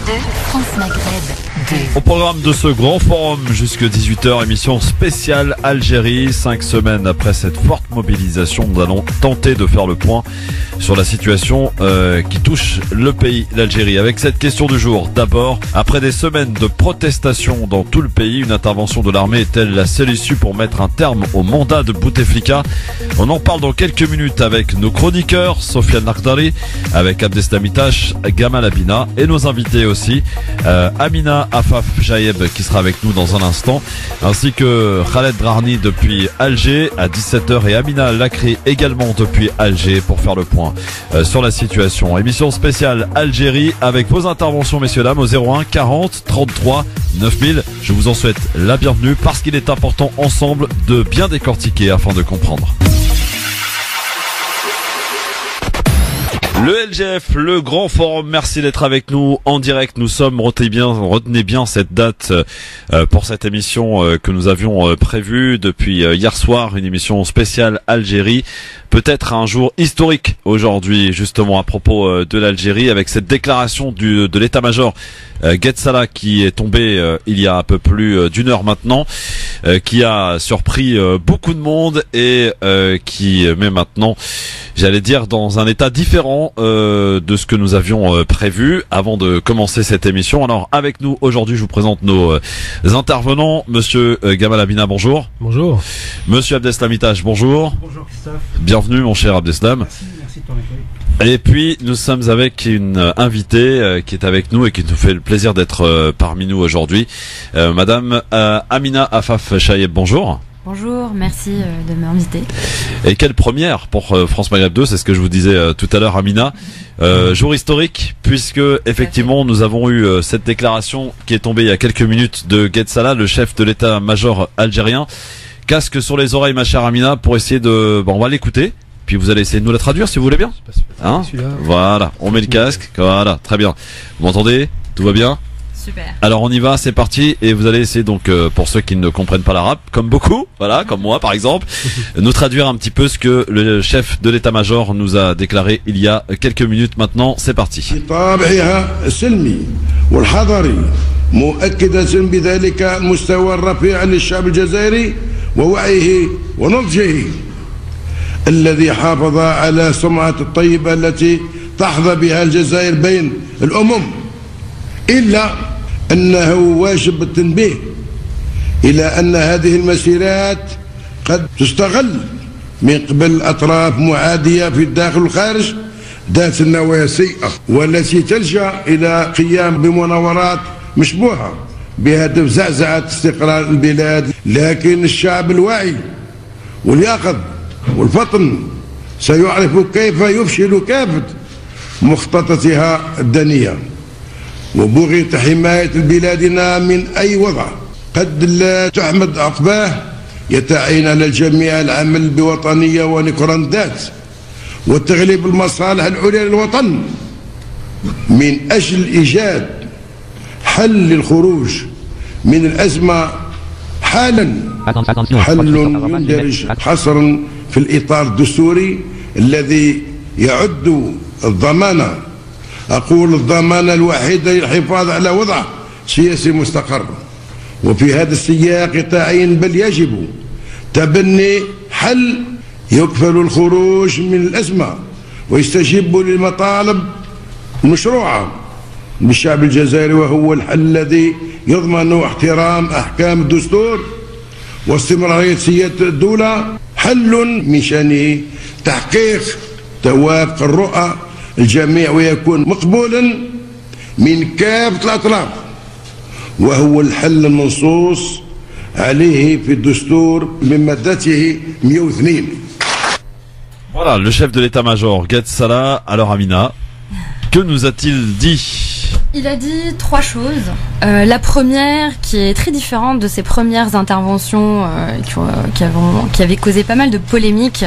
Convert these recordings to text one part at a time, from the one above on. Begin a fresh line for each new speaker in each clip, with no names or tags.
France Maghreb 2.
Au programme de ce grand forum jusque 18h, émission spéciale Algérie. 5 semaines après cette forte mobilisation, nous allons tenter de faire le point sur la situation qui touche le pays, l'Algérie. Avec cette question du jour, d'abord, après des semaines de protestations dans tout le pays, une intervention de l'armée est-elle la seule issue pour mettre un terme au mandat de Bouteflika? On en parle dans quelques minutes avec nos chroniqueurs, Sofiane Nakhdari, avec Abdeslam Itache, Gamal Abina et nos invités aussi, Amina Afaf Jaïeb qui sera avec nous dans un instant, ainsi que Khaled Drarni depuis Alger à 17h et Amina Lakri également depuis Alger pour faire le point sur la situation. Émission spéciale Algérie avec vos interventions messieurs dames au 01 40 33 9000. Je vous en souhaite la bienvenue parce qu'il est important ensemble de bien décortiquer afin de comprendre. Le LGF, le grand forum, merci d'être avec nous en direct. Nous sommes, retenez bien cette date pour cette émission que nous avions prévue depuis hier soir, une émission spéciale Algérie. Peut-être un jour historique aujourd'hui, justement à propos de l'Algérie, avec cette déclaration de l'état-major Gued Salah qui est tombé il y a un peu plus d'une heure maintenant, qui a surpris beaucoup de monde et qui met maintenant, j'allais dire, dans un état différent de ce que nous avions prévu avant de commencer cette émission. Alors avec nous aujourd'hui, je vous présente nos intervenants. Monsieur Gamal Abina, bonjour.
Bonjour.
Monsieur Abdeslam Itache, bonjour.
Bonjour Christophe.
Bienvenue mon cher Abdeslam.
Merci de ton accueil.
Et puis nous sommes avec une invitée qui est avec nous et qui nous fait le plaisir d'être parmi nous aujourd'hui. Madame Amina Afaf Jaïeb, bonjour.
Bonjour, merci de m'inviter.
Et quelle première pour France Maghreb 2, c'est ce que je vous disais tout à l'heure Amina. Jour historique puisque effectivement nous avons eu cette déclaration qui est tombée il y a quelques minutes de Gued Salah, le chef de l'état-major algérien. Casque sur les oreilles ma chère Amina pour essayer de... Bon, on va l'écouter. Puis vous allez essayer de nous la traduire si vous voulez bien. Hein? Voilà, on met le casque. Voilà, très bien. Vous m'entendez? Tout va bien?
Super.
Alors on y va, c'est parti. Et vous allez essayer donc, pour ceux qui ne comprennent pas l'arabe, comme beaucoup, voilà, comme moi par exemple, nous traduire un petit peu ce que le chef de l'état-major nous a déclaré il y a quelques minutes maintenant. C'est parti.
الذي حافظ على سمعة الطيبة التي تحظى بها الجزائر بين الأمم إلا أنه واجب التنبيه إلى أن هذه المسيرات قد تستغل من قبل أطراف معادية في الداخل والخارج ذات النوايا سيئة والتي تلجأ إلى قيام بمناورات مشبوهة بهدف زعزعة استقرار البلاد. لكن الشعب الواعي واليقظ والفطن سيعرف كيف يفشل كافة مخططاتها الدنية وبغية حماية بلادنا من أي وضع قد لا تحمد عقباه. يتعين على الجميع العمل بوطنية ونكران ذات وتغليب المصالح العليا للوطن من أجل إيجاد حل للخروج من الأزمة حالا، حل يندرج حصرا في الإطار الدستوري الذي يعد الضمانة، أقول الضمانة الوحيدة للحفاظ على وضع سياسي مستقر. وفي هذا السياق يتعين بل يجب تبني حل يكفل الخروج من الأزمة ويستجيب للمطالب المشروعة بالشعب الجزائري، وهو الحل الذي يضمن احترام أحكام الدستور واستمرارية سيادة الدولة، حل من شأنه تحقيق توافق الرؤى الجميع ويكون مقبولا من كافة الأطراف، وهو الحل المنصوص عليه في الدستور من مادته 102.
Voilà, le chef de l'état-major Gued Salah. Alors Amina, que nous a-t-il dit?
Il a dit 3 choses. La première, qui est très différente de ses premières interventions qui avaient causé pas mal de polémiques,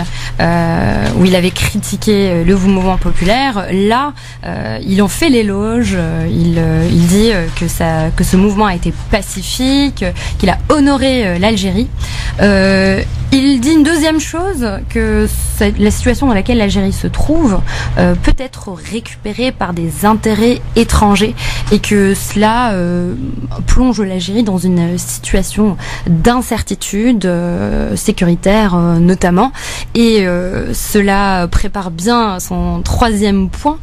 où il avait critiqué le mouvement populaire. Là, il en fait l'éloge. Il dit que ce mouvement a été pacifique, qu'il a honoré l'Algérie. Il dit une deuxième chose, que la situation dans laquelle l'Algérie se trouve peut être récupérée par des intérêts étrangers et que cela plonge l'Algérie dans une situation d'incertitude sécuritaire notamment. Et cela prépare bien son troisième point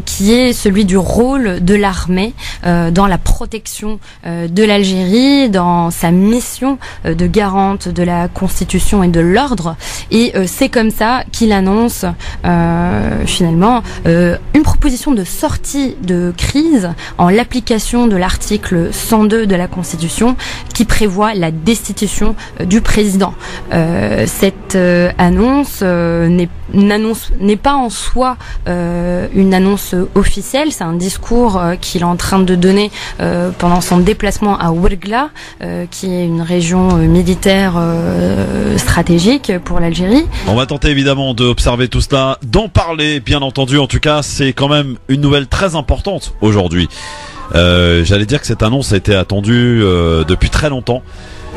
qui est celui du rôle de l'armée dans la protection de l'Algérie, dans sa mission de garante de la Constitution et de l'ordre, et c'est comme ça qu'il annonce finalement une proposition de sortie de crise en l'application de l'article 102 de la Constitution qui prévoit la destitution du président. Cette annonce n'est pas en soi une annonce officielle, c'est un discours qu'il est en train de donner pendant son déplacement à Ouargla, qui est une région militaire stratégique pour l'Algérie.
On va tenter évidemment d'observer tout cela, d'en parler bien entendu. En tout cas, c'est quand même une nouvelle très importante aujourd'hui. J'allais dire que cette annonce a été attendue depuis très longtemps.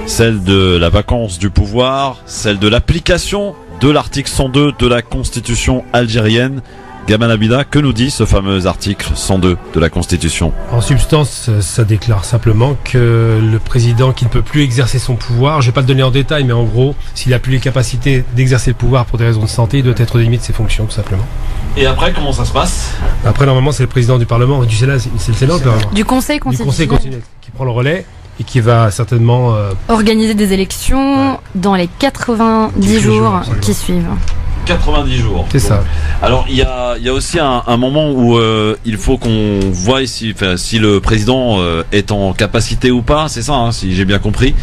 Celle de la vacance du pouvoir, celle de l'application de l'article 102 de la Constitution algérienne. Gamal Abida, que nous dit ce fameux article 102 de la Constitution?
En substance, ça déclare simplement que le président qui ne peut plus exercer son pouvoir, je ne vais pas le donner en détail, mais en gros, s'il n'a plus les capacités d'exercer le pouvoir pour des raisons de santé, il doit être démis de ses fonctions, tout simplement.
Et après, comment ça se passe?
Après, normalement, c'est le président du Parlement, du Sénat, c'est le Sénat,
du Conseil constitutionnel
qui prend le relais et qui va certainement
organiser des élections dans les 90 jours qui suivent.
90 jours.
C'est ça.
Alors il y a aussi un moment où il faut qu'on voie si le président est en capacité ou pas, c'est ça, hein, si j'ai bien compris.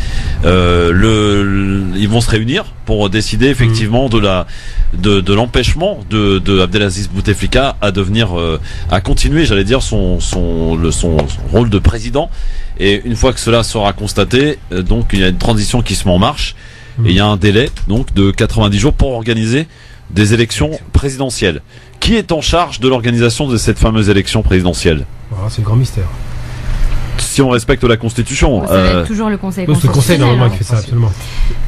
Ils vont se réunir pour décider effectivement de l'empêchement de Abdelaziz Bouteflika à devenir à continuer, j'allais dire, son rôle de président. Et une fois que cela sera constaté, donc il y a une transition qui se met en marche et il y a un délai donc de 90 jours pour organiser des élections présidentielles. Qui est en charge de l'organisation de cette fameuse élection présidentielle?
Voilà, c'est le grand mystère.
Si on respecte la Constitution.
Ça va être toujours le Conseil constitutionnel.
C'est le Conseil normalement qui fait ça, absolument.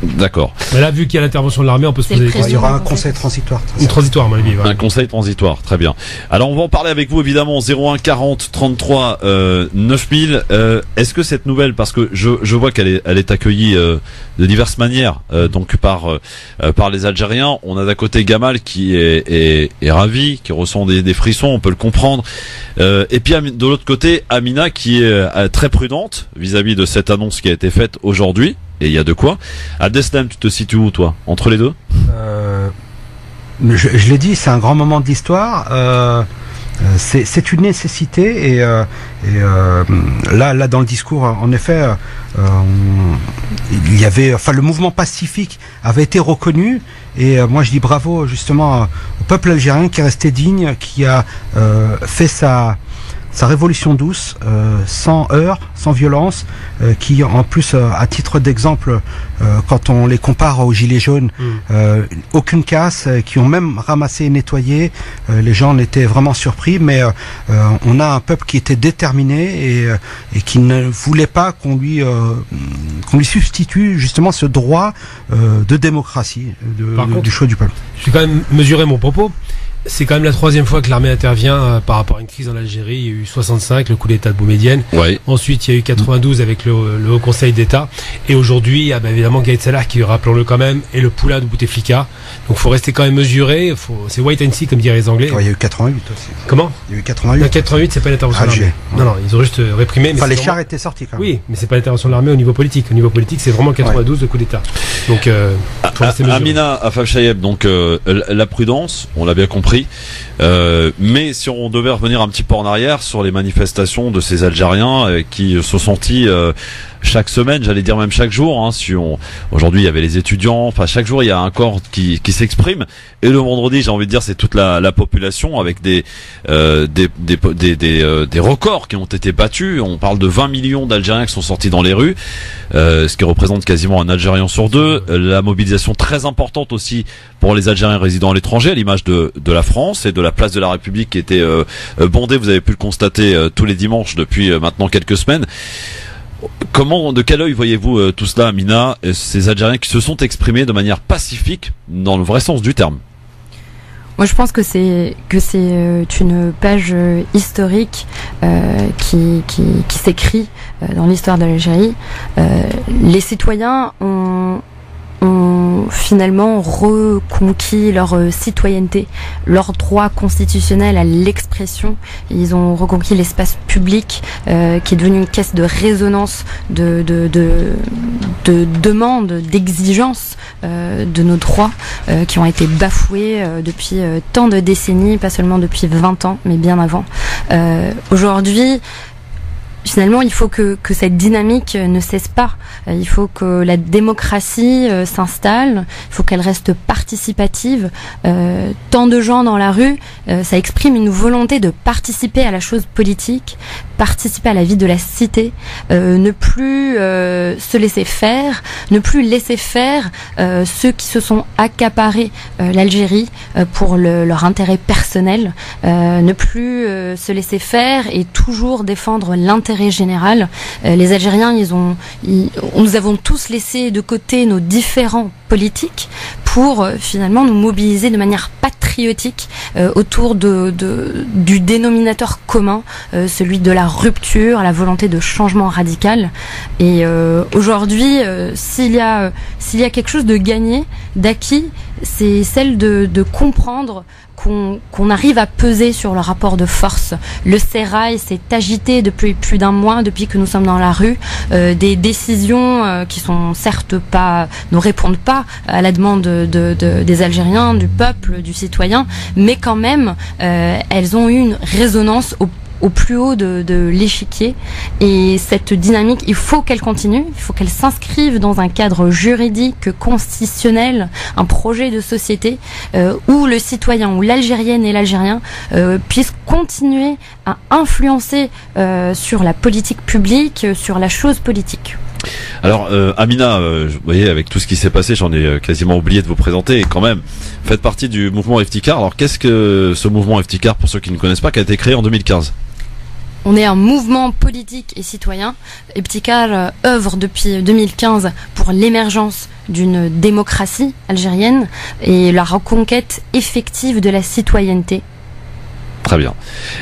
D'accord.
Mais là, vu qu'il y a l'intervention de l'armée, on peut se poser des questions.
Il y aura un conseil transitoire.
Une transitoire, à mon avis. Voilà.
Un conseil transitoire, très bien. Alors on va en parler avec vous évidemment, 01 40 33 9000. Est-ce que cette nouvelle, parce que je vois qu'elle est accueillie de diverses manières, donc par les Algériens. On a d'un côté Gamal qui est ravi, qui ressent des frissons, on peut le comprendre. Et puis de l'autre côté, Amina qui est très prudente vis-à-vis de cette annonce qui a été faite aujourd'hui. Et il y a de quoi. Abdeslam, tu te situes où toi? Entre les deux?
Je l'ai dit, c'est un grand moment de l'histoire. C'est une nécessité et là dans le discours, en effet, il y avait, enfin, le mouvement pacifique avait été reconnu et moi je dis bravo justement au peuple algérien qui est resté digne, qui a fait sa révolution douce, sans heurts, sans violence, qui en plus, à titre d'exemple, quand on les compare aux gilets jaunes, aucune casse, qui ont même ramassé et nettoyé, les gens en étaient vraiment surpris, mais on a un peuple qui était déterminé et qui ne voulait pas qu'on lui substitue justement ce droit de démocratie, du choix du peuple.
Je vais quand même mesurer mon propos. C'est quand même la troisième fois que l'armée intervient par rapport à une crise en Algérie. Il y a eu 65, le coup d'état de Boumedienne.
Ouais.
Ensuite, il y a eu 92 avec le Haut Conseil d'État. Et aujourd'hui, il y a évidemment Gaïd Salah qui, rappelons-le quand même, est le poulain de Bouteflika. Donc, faut rester quand même mesuré. C'est wait and see, comme diraient les Anglais.
Ouais, il y a eu 88 aussi.
Comment?
Il y a eu 88.
Non, 88, c'est pas l'intervention de l'armée. Non, non, ils ont juste réprimé.
Enfin, les chars étaient sortis quand même.
Oui, mais c'est pas l'intervention de l'armée au niveau politique. Au niveau politique, c'est vraiment 92, le coup d'État. Donc, faut rester mesuré.
Amina Afaf Chayeb, donc la prudence, on l'a bien compris. Mais si on devait revenir un petit peu en arrière sur les manifestations de ces Algériens qui se sont sentis chaque semaine, j'allais dire même chaque jour, hein, aujourd'hui il y avait les étudiants, enfin chaque jour il y a un corps qui s'exprime, et le vendredi j'ai envie de dire c'est toute la population avec des records qui ont été battus. On parle de 20 millions d'Algériens qui sont sortis dans les rues, ce qui représente quasiment un Algérien sur deux. La mobilisation très importante aussi pour les Algériens résidant à l'étranger, à l'image de la France et de la place de la République qui était bondée, vous avez pu le constater tous les dimanches depuis maintenant quelques semaines. De quel œil voyez-vous tout cela, Amina, ces Algériens qui se sont exprimés de manière pacifique, dans le vrai sens du terme?
Moi, je pense que c'est une page historique qui s'écrit dans l'histoire de l'Algérie. Les citoyens ont finalement reconquis leur citoyenneté, leur droit constitutionnel à l'expression. Ils ont reconquis l'espace public qui est devenu une caisse de résonance de demandes, d'exigences de nos droits qui ont été bafoués depuis tant de décennies, pas seulement depuis 20 ans, mais bien avant. Aujourd'hui, finalement, il faut que cette dynamique ne cesse pas. Il faut que la démocratie s'installe. Il faut qu'elle reste participative. Tant de gens dans la rue, ça exprime une volonté de participer à la chose politique, participer à la vie de la cité, ne plus se laisser faire, ne plus laisser faire ceux qui se sont accaparés l'Algérie pour leur intérêt personnel, ne plus se laisser faire et toujours défendre l'intérêt général. Les Algériens, nous avons tous laissé de côté nos différends politiques pour finalement nous mobiliser de manière patriotique autour du dénominateur commun, celui de la rupture, la volonté de changement radical. Et aujourd'hui, s'il y a quelque chose de gagné, d'acquis, c'est celle de comprendre qu'on arrive à peser sur le rapport de force. Le sérail s'est agité depuis plus d'un mois, depuis que nous sommes dans la rue. Des décisions qui sont certes ne répondent pas à la demande des Algériens, du peuple, du citoyen, mais quand même, elles ont eu une résonance au plus haut de l'échiquier. Et cette dynamique, il faut qu'elle continue, il faut qu'elle s'inscrive dans un cadre juridique, constitutionnel, un projet de société où le citoyen, où l'Algérienne et l'Algérien puissent continuer à influencer sur la politique publique, sur la chose politique.
Alors Amina, vous voyez, avec tout ce qui s'est passé, j'en ai quasiment oublié de vous présenter, et quand même, vous faites partie du mouvement Eftikar. Alors qu'est-ce que ce mouvement Eftikar, pour ceux qui ne connaissent pas, qui a été créé en 2015?
On est un mouvement politique et citoyen. Eftikar œuvre depuis 2015 pour l'émergence d'une démocratie algérienne et la reconquête effective de la citoyenneté.
Très bien.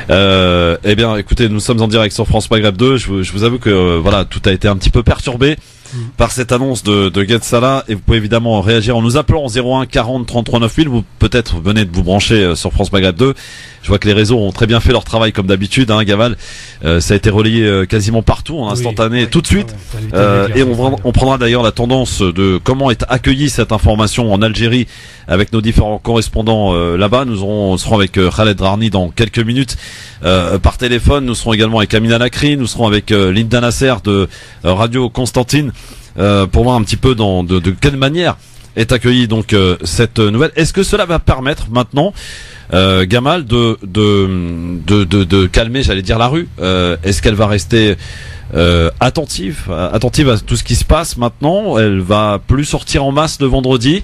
Eh bien, écoutez, nous sommes en direct sur France Maghreb 2. Je vous avoue que voilà, tout a été un petit peu perturbé par cette annonce de Gued Salah, et vous pouvez évidemment réagir en nous appelant en 01 40 33 9000. Vous peut-être venez de vous brancher sur France Maghreb 2. Je vois que les réseaux ont très bien fait leur travail comme d'habitude, hein, Gaval. Ça a été relayé quasiment partout en instantané, tout de suite. Et on prendra d'ailleurs la tendance de comment est accueillie cette information en Algérie avec nos différents correspondants là-bas. Nous serons avec Khaled Rarni dans quelques minutes par téléphone. Nous serons également avec Amina Lakri. Nous serons avec Linda Nasser de Radio Constantine pour voir un petit peu de quelle manière est accueillie donc cette nouvelle. Est-ce que cela va permettre maintenant, Gamal, de calmer, j'allais dire, la rue? Est-ce qu'elle va rester attentive à tout ce qui se passe maintenant? Elle va plus sortir en masse le vendredi?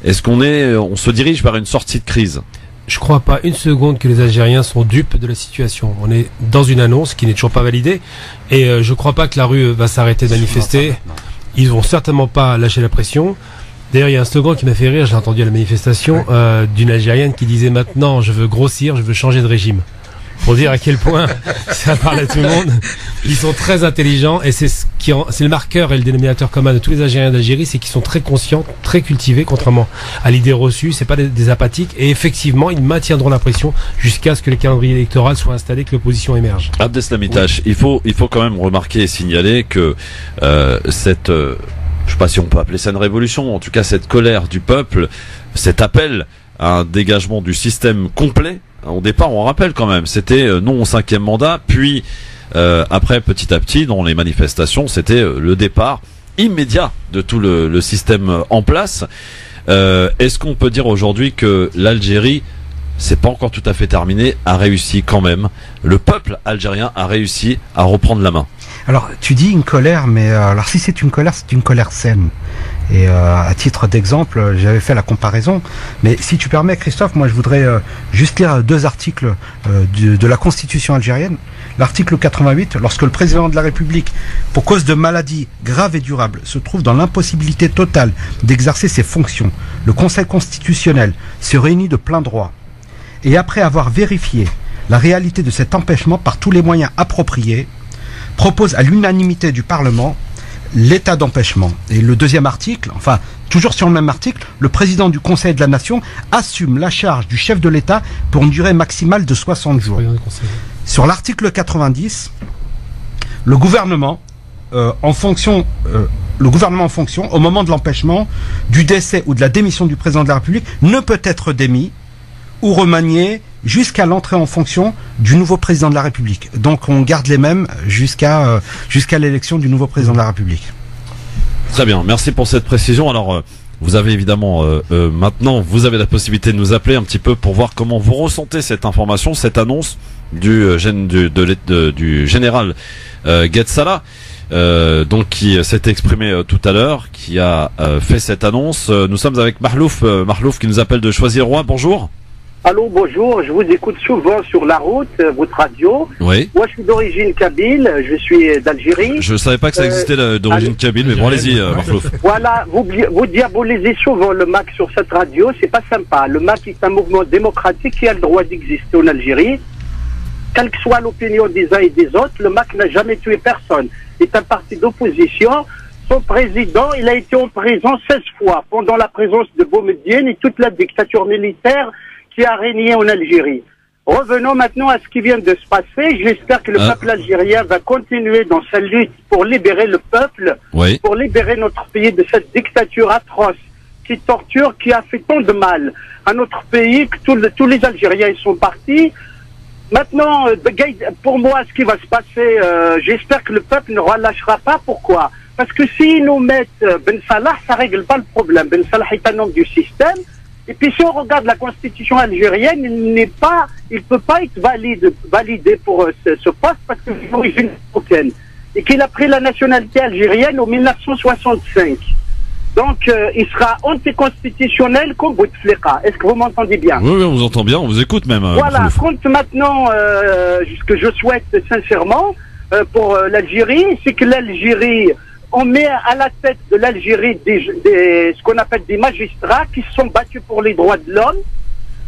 Est-ce on se dirige vers une sortie de crise?
Je crois pas une seconde que les Algériens sont dupes de la situation. On est dans une annonce qui n'est toujours pas validée, et je crois pas que la rue va s'arrêter de manifester. Ils vont certainement pas lâcher la pression. D'ailleurs, il y a un slogan qui m'a fait rire, j'ai entendu à la manifestation, d'une Algérienne qui disait: maintenant je veux grossir, je veux changer de régime. Pour dire à quel point ça parle à tout le monde. Ils sont très intelligents, et c'est le marqueur et le dénominateur commun de tous les Algériens d'Algérie, c'est qu'ils sont très conscients, très cultivés, contrairement à l'idée reçue. C'est pas des apathiques, et effectivement, ils maintiendront la pression jusqu'à ce que le calendrier électoral soit installé, que l'opposition émerge.
Abdeslam Itache, il faut quand même remarquer et signaler que cette je sais pas si on peut appeler ça une révolution, en tout cas cette colère du peuple, cet appel à un dégagement du système complet. Au départ, on rappelle quand même, c'était non au 5e mandat, puis après, petit à petit, dans les manifestations, c'était le départ immédiat de tout le système en place. Est-ce qu'on peut dire aujourd'hui que l'Algérie, c'est pas encore tout à fait terminé, a réussi quand même, le peuple algérien a réussi à reprendre la main?
Alors, tu dis une colère, mais alors si c'est une colère saine. Et à titre d'exemple, j'avais fait la comparaison. Mais si tu permets, Christophe, moi je voudrais juste lire 2 articles de la Constitution algérienne. L'article 88, lorsque le président de la République, pour cause de maladies graves et durables, se trouve dans l'impossibilité totale d'exercer ses fonctions, le Conseil constitutionnel se réunit de plein droit. Et après avoir vérifié la réalité de cet empêchement par tous les moyens appropriés, propose à l'unanimité du Parlement l'état d'empêchement. Et le 2e article, enfin, toujours sur le même article, le président du Conseil de la Nation assume la charge du chef de l'État pour une durée maximale de 60 jours. Sur l'article 90, le gouvernement, en fonction, au moment de l'empêchement, du décès ou de la démission du président de la République, ne peut être démis ou remanié jusqu'à l'entrée en fonction du nouveau président de la République. Donc on garde les mêmes jusqu'à l'élection du nouveau président de la République.
Très bien, merci pour cette précision. Alors vous avez évidemment maintenant vous avez la possibilité de nous appeler un petit peu pour voir comment vous ressentez cette information, cette annonce du général Gued Salah, donc qui s'est exprimé tout à l'heure, qui a fait cette annonce. Nous sommes avec Mahlouf qui nous appelle de Choisy-le-Roi. Bonjour.
Allô, bonjour, je vous écoute souvent sur la route, votre radio.
Oui.
Moi, je suis d'origine kabyle, je suis d'Algérie.
Je savais pas que ça existait d'origine kabyle, mais bon, allez-y, Mahlouf.
Voilà, vous diabolisez souvent le MAC sur cette radio, c'est pas sympa. Le MAC est un mouvement démocratique qui a le droit d'exister en Algérie. Quelle que soit l'opinion des uns et des autres, le MAC n'a jamais tué personne. C'est un parti d'opposition. Son président, il a été en prison 16 fois pendant la présence de Boumediene et toute la dictature militaire qui a régné en Algérie. Revenons maintenant à ce qui vient de se passer. J'espère que le peuple algérien va continuer dans sa lutte pour libérer le peuple, pour libérer notre pays de cette dictature atroce qui torture, qui a fait tant de mal à notre pays, que tous les Algériens ils sont partis. Maintenant, pour moi, ce qui va se passer, j'espère que le peuple ne relâchera pas. Pourquoi? Parce que s'ils nous mettent Ben Salah, ça règle pas le problème. Ben Salah est un homme du système. Et puis si on regarde la constitution algérienne, il peut pas être validé pour ce poste parce qu'il est d'origine marocaine et qu'il a pris la nationalité algérienne en 1965. Donc il sera anticonstitutionnel comme Bouteflika. Est-ce que vous m'entendez bien?
Oui, on vous entend bien, on vous écoute même.
Voilà, compte maintenant ce que je souhaite sincèrement pour l'Algérie, c'est que l'Algérie, on met à la tête de l'Algérie ce qu'on appelle des magistrats qui se sont battus pour les droits de l'homme.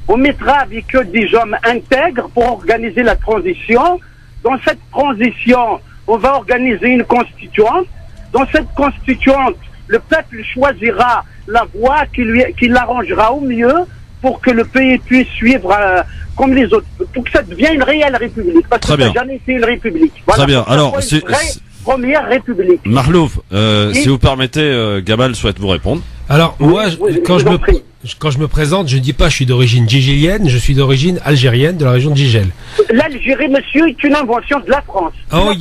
On mettra avec eux des hommes intègres pour organiser la transition. Dans cette transition, on va organiser une constituante. Dans cette constituante, le peuple choisira la voie qui l'arrangera au mieux pour que le pays puisse suivre comme les autres, pour que ça devienne une réelle république. Parce que ça n'a jamais été une république. Voilà.
Très bien. Alors,
première république.
Mahlouf, si vous permettez, Gamal souhaite vous répondre.
Alors, moi, quand je me présente, je ne dis pas je suis d'origine djigélienne, je suis d'origine algérienne de la région de Djigel.
L'Algérie, monsieur, est une invention de la France.
Oh,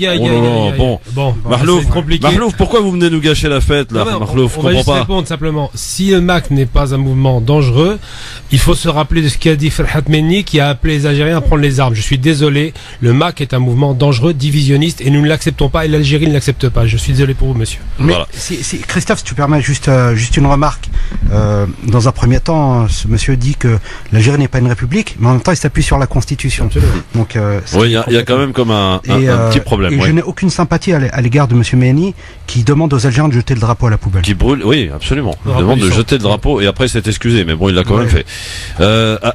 bon, Mahlouf, pourquoi vous venez nous gâcher la fête, là, Mahlouf?
On va juste répondre simplement. Si le MAC n'est pas un mouvement dangereux, il faut se rappeler de ce qu'a dit Ferhat Menni, qui a appelé les Algériens à prendre les armes. Je suis désolé, le MAC est un mouvement dangereux, divisionniste, et nous ne l'acceptons pas, et l'Algérie ne l'accepte pas. Je suis désolé pour vous, monsieur.
Mais voilà. Christophe, si tu permets juste une remarque. Dans un premier temps, ce monsieur dit que l'Algérie n'est pas une république, mais en même temps, il s'appuie sur la Constitution. Donc,
oui, il y a quand même comme un petit problème.
Et je n'ai aucune sympathie à l'égard de monsieur Menni, qui demande aux Algériens de jeter le drapeau à la poubelle.
Qui brûle, oui, absolument. Il demande de jeter le drapeau et après il s'est excusé, mais bon, il l'a quand même fait.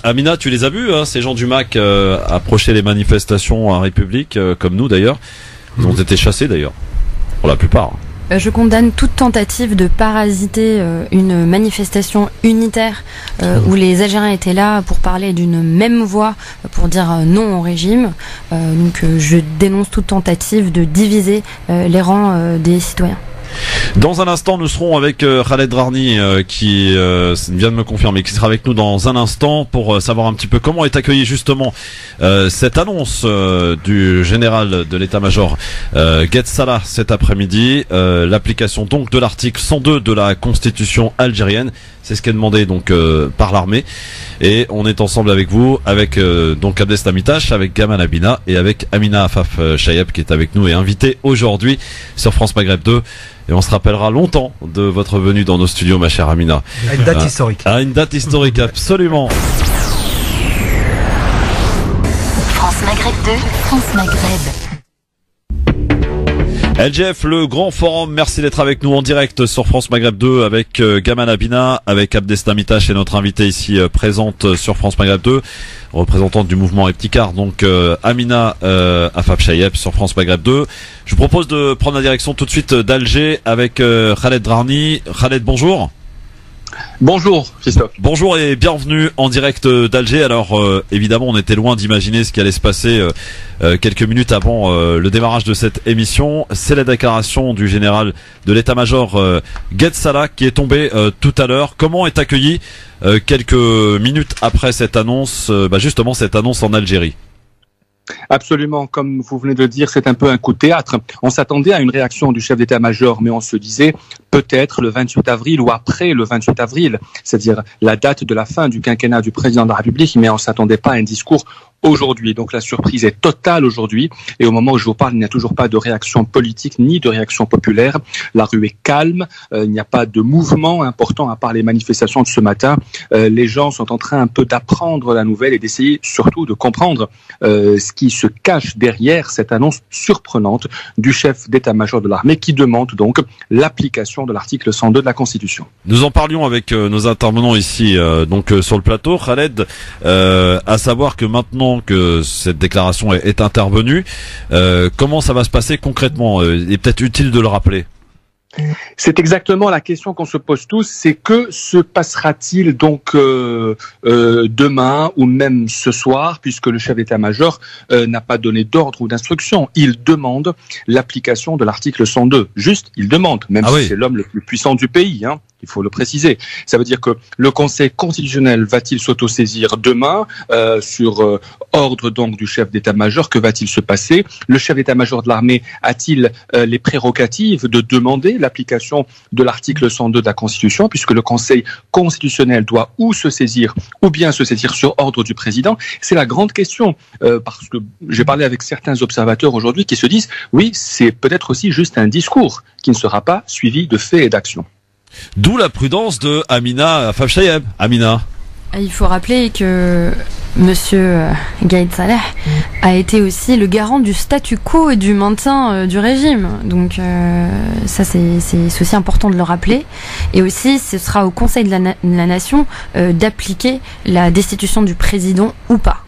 Amina, tu les as vus, hein, ces gens du MAC approcher les manifestations à République, comme nous d'ailleurs. Ils ont été chassés d'ailleurs, pour la plupart.
Je condamne toute tentative de parasiter une manifestation unitaire où les Algériens étaient là pour parler d'une même voix, pour dire non au régime. Donc je dénonce toute tentative de diviser les rangs des citoyens.
Dans un instant, nous serons avec Khaled Rarni qui vient de me confirmer qu'il sera avec nous dans un instant pour savoir un petit peu comment est accueillie justement cette annonce du général de l'état-major Gued Salah cet après-midi. L'application donc de l'article 102 de la Constitution algérienne. C'est ce qui est demandé donc par l'armée. Et on est ensemble avec vous, avec donc Abdeslam Amitash, avec Gamal Abina et avec Amina Afaf Chayeb qui est avec nous et invité aujourd'hui sur France Maghreb 2. Et on sera rappellera longtemps de votre venue dans nos studios, ma chère Amina.
À une date historique.
À une date historique, absolument.
France Maghreb 2, France Maghreb.
LGF, le grand forum, merci d'être avec nous en direct sur France Maghreb 2 avec Gaman Abina, avec Abdestamitash et notre invitée ici présente sur France Maghreb 2, représentante du mouvement Eptikar, donc Amina Afab Chayeb sur France Maghreb 2. Je vous propose de prendre la direction tout de suite d'Alger avec Khaled Drarni. Khaled, bonjour.
Bonjour Christophe.
Bonjour et bienvenue en direct d'Alger. Alors évidemment on était loin d'imaginer ce qui allait se passer quelques minutes avant le démarrage de cette émission. C'est la déclaration du général de l'état-major Gued Salah qui est tombée tout à l'heure. Comment est accueillie quelques minutes après cette annonce, justement cette annonce en Algérie?
Absolument, comme vous venez de le dire, c'est un peu un coup de théâtre. On s'attendait à une réaction du chef d'état-major, mais on se disait peut-être le 28 avril ou après le 28 avril, c'est-à-dire la date de la fin du quinquennat du président de la République, mais on s'attendait pas à un discours aujourd'hui. Donc la surprise est totale aujourd'hui et au moment où je vous parle, il n'y a toujours pas de réaction politique ni de réaction populaire. La rue est calme, il n'y a pas de mouvement important à part les manifestations de ce matin. Les gens sont en train un peu d'apprendre la nouvelle et d'essayer surtout de comprendre ce qui se cache derrière cette annonce surprenante du chef d'état-major de l'armée qui demande donc l'application de l'article 102 de la Constitution.
Nous en parlions avec nos intervenants ici sur le plateau, Khaled, à savoir que maintenant que cette déclaration est intervenue, comment ça va se passer concrètement? Il est peut-être utile de le rappeler.
C'est exactement la question qu'on se pose tous, c'est que se passera-t-il donc demain ou même ce soir, puisque le chef d'état-major n'a pas donné d'ordre ou d'instruction. Il demande l'application de l'article 102. Juste, il demande, même si c'est l'homme le plus puissant du pays, hein. Il faut le préciser. Ça veut dire que le Conseil constitutionnel va-t-il s'autosaisir demain sur ordre donc du chef d'état-major? Que va-t-il se passer? Le chef d'état-major de l'armée a-t-il les prérogatives de demander l'application de l'article 102 de la Constitution, puisque le Conseil constitutionnel doit ou se saisir ou bien se saisir sur ordre du président? C'est la grande question, parce que j'ai parlé avec certains observateurs aujourd'hui qui se disent oui, c'est peut-être aussi juste un discours qui ne sera pas suivi de faits et d'actions.
D'où la prudence de Amina Afab Chayeb. Amina.
Il faut rappeler que Monsieur Gued Salah a été aussi le garant du statu quo et du maintien du régime. Donc ça c'est aussi important de le rappeler. Et aussi ce sera au Conseil de la Nation d'appliquer la destitution du président ou pas.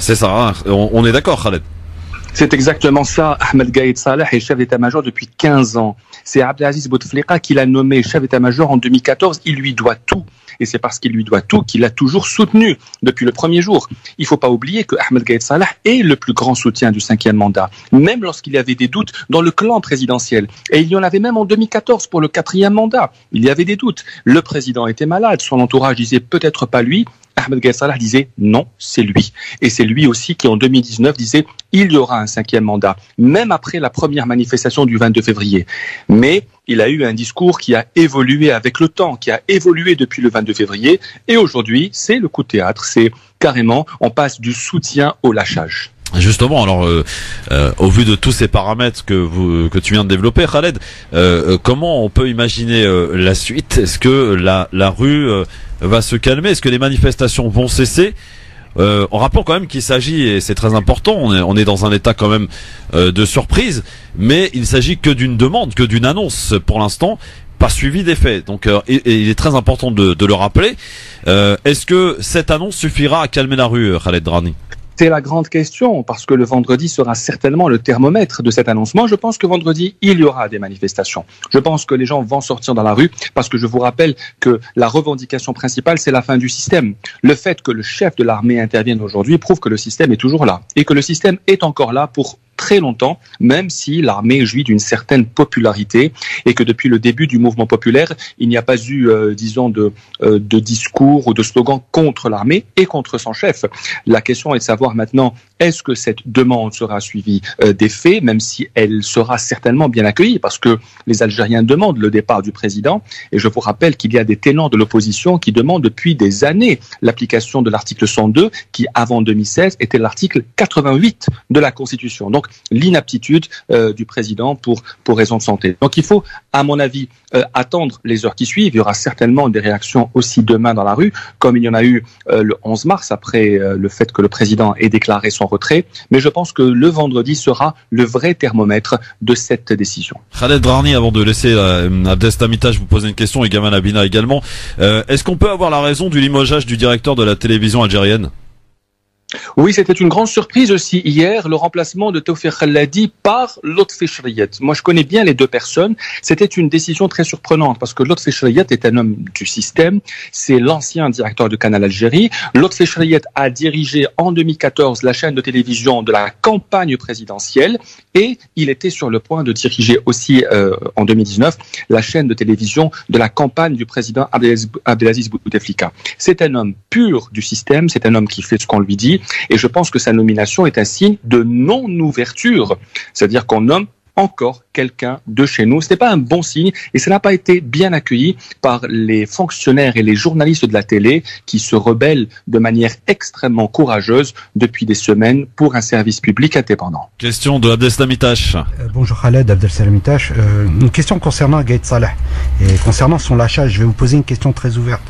C'est ça, hein. On est d'accord, Khaled.
C'est exactement ça. Ahmed Gued Salah est chef d'état-major depuis 15 ans. C'est Abdelaziz Bouteflika qui l'a nommé chef d'état-major en 2014. Il lui doit tout. Et c'est parce qu'il lui doit tout qu'il l'a toujours soutenu depuis le premier jour. Il ne faut pas oublier que Ahmed Gued Salah est le plus grand soutien du 5e mandat, même lorsqu'il y avait des doutes dans le clan présidentiel. Et il y en avait même en 2014 pour le 4e mandat. Il y avait des doutes. Le président était malade. Son entourage disait peut-être pas lui. Ahmed Gued Salah disait non, c'est lui. Et c'est lui aussi qui en 2019 disait il y aura un 5e mandat, même après la première manifestation du 22 février. Mais il a eu un discours qui a évolué avec le temps, qui a évolué depuis le 22 février. Et aujourd'hui, c'est le coup de théâtre. C'est carrément, on passe du soutien au lâchage.
Justement, alors au vu de tous ces paramètres que tu viens de développer, Khaled, comment on peut imaginer la suite? Est-ce que la rue va se calmer? Est-ce que les manifestations vont cesser? En rappelant quand même qu'il s'agit, et c'est très important, on est dans un état quand même de surprise, mais il s'agit que d'une demande, que d'une annonce pour l'instant, pas suivi des faits. Donc et il est très important de le rappeler. Est-ce que cette annonce suffira à calmer la rue, Khaled Drarni?
C'est la grande question, parce que le vendredi sera certainement le thermomètre de cet annoncement. Je pense que vendredi, il y aura des manifestations. Je pense que les gens vont sortir dans la rue, parce que je vous rappelle que la revendication principale, c'est la fin du système. Le fait que le chef de l'armée intervienne aujourd'hui prouve que le système est toujours là, et que le système est encore là pour très longtemps, même si l'armée jouit d'une certaine popularité et que depuis le début du mouvement populaire, il n'y a pas eu, disons, de discours ou de slogans contre l'armée et contre son chef. La question est de savoir maintenant, est-ce que cette demande sera suivie des faits, même si elle sera certainement bien accueillie, parce que les Algériens demandent le départ du président, et je vous rappelle qu'il y a des tenants de l'opposition qui demandent depuis des années l'application de l'article 102, qui avant 2016 était l'article 88 de la Constitution. Donc donc l'inaptitude du président pour raison de santé. Donc il faut, à mon avis, attendre les heures qui suivent. Il y aura certainement des réactions aussi demain dans la rue, comme il y en a eu le 11 mars, après le fait que le président ait déclaré son retrait. Mais je pense que le vendredi sera le vrai thermomètre de cette décision.
Khaled Drarni, avant de laisser Abdeslamitash vous poser une question, et Gamal Abina également, est-ce qu'on peut avoir la raison du limogeage du directeur de la télévision algérienne ?
Oui, c'était une grande surprise aussi hier, le remplacement de Tawfiq Khaladi par Lotfi Shriyat. Moi, je connais bien les deux personnes. C'était une décision très surprenante parce que Lotfi Shriyat est un homme du système. C'est l'ancien directeur de Canal Algérie. Lotfi Shriyat a dirigé en 2014 la chaîne de télévision de la campagne présidentielle et il était sur le point de diriger aussi en 2019 la chaîne de télévision de la campagne du président Abdelaziz Bouteflika. C'est un homme pur du système, c'est un homme qui fait ce qu'on lui dit. Et je pense que sa nomination est un signe de non-ouverture. C'est-à-dire qu'on nomme encore quelqu'un de chez nous. Ce n'est pas un bon signe et ça n'a pas été bien accueilli par les fonctionnaires et les journalistes de la télé qui se rebellent de manière extrêmement courageuse depuis des semaines pour un service public indépendant.
Question de Abdeslamitash.
Bonjour Khaled, Abdeslamitash. Une question concernant Gaïd Salah et concernant son lâchage. Je vais vous poser une question très ouverte.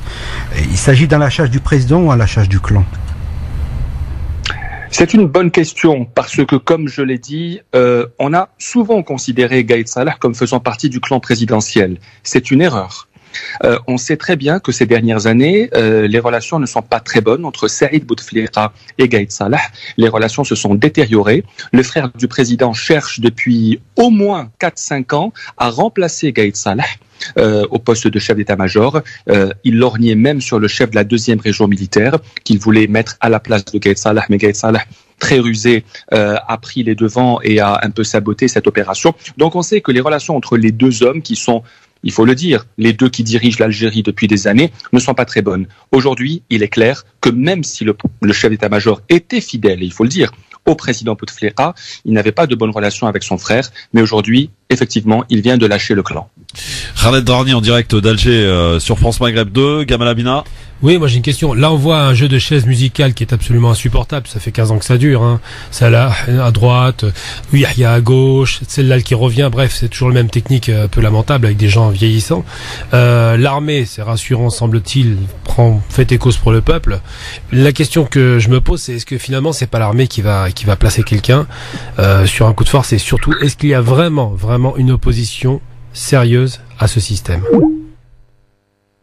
Il s'agit d'un lâchage du président ou un lâchage du clan ?
C'est une bonne question parce que, comme je l'ai dit, on a souvent considéré Gaïd Salah comme faisant partie du clan présidentiel. C'est une erreur. On sait très bien que ces dernières années, les relations ne sont pas très bonnes entre Saïd Bouteflika et Gaïd Salah. Les relations se sont détériorées. Le frère du président cherche depuis au moins 4-5 ans à remplacer Gaïd Salah au poste de chef d'état-major. Il lorgnait même sur le chef de la 2e région militaire qu'il voulait mettre à la place de Gaïd Salah. Mais Gaïd Salah, très rusé, a pris les devants et a un peu saboté cette opération. Donc on sait que les relations entre les deux hommes qui sont, il faut le dire, les deux qui dirigent l'Algérie depuis des années, ne sont pas très bonnes. Aujourd'hui, il est clair que même si le chef d'état-major était fidèle, et il faut le dire, au président Bouteflika, il n'avait pas de bonnes relations avec son frère, mais aujourd'hui, effectivement, il vient de lâcher le clan.
Khaled Drarni en direct d'Alger sur France Maghreb 2, Gamal Abina.
Oui, moi j'ai une question. Là, on voit un jeu de chaises musicales qui est absolument insupportable. Ça fait 15 ans que ça dure. Hein. Salah à droite, Yahya à gauche, celle-là qui revient. Bref, c'est toujours la même technique un peu lamentable avec des gens vieillissants. L'armée, c'est rassurant, semble-t-il, fait et cause pour le peuple. La question que je me pose, c'est est-ce que finalement, c'est pas l'armée qui va placer quelqu'un sur un coup de force, et surtout, est-ce qu'il y a vraiment une opposition sérieuse à ce système?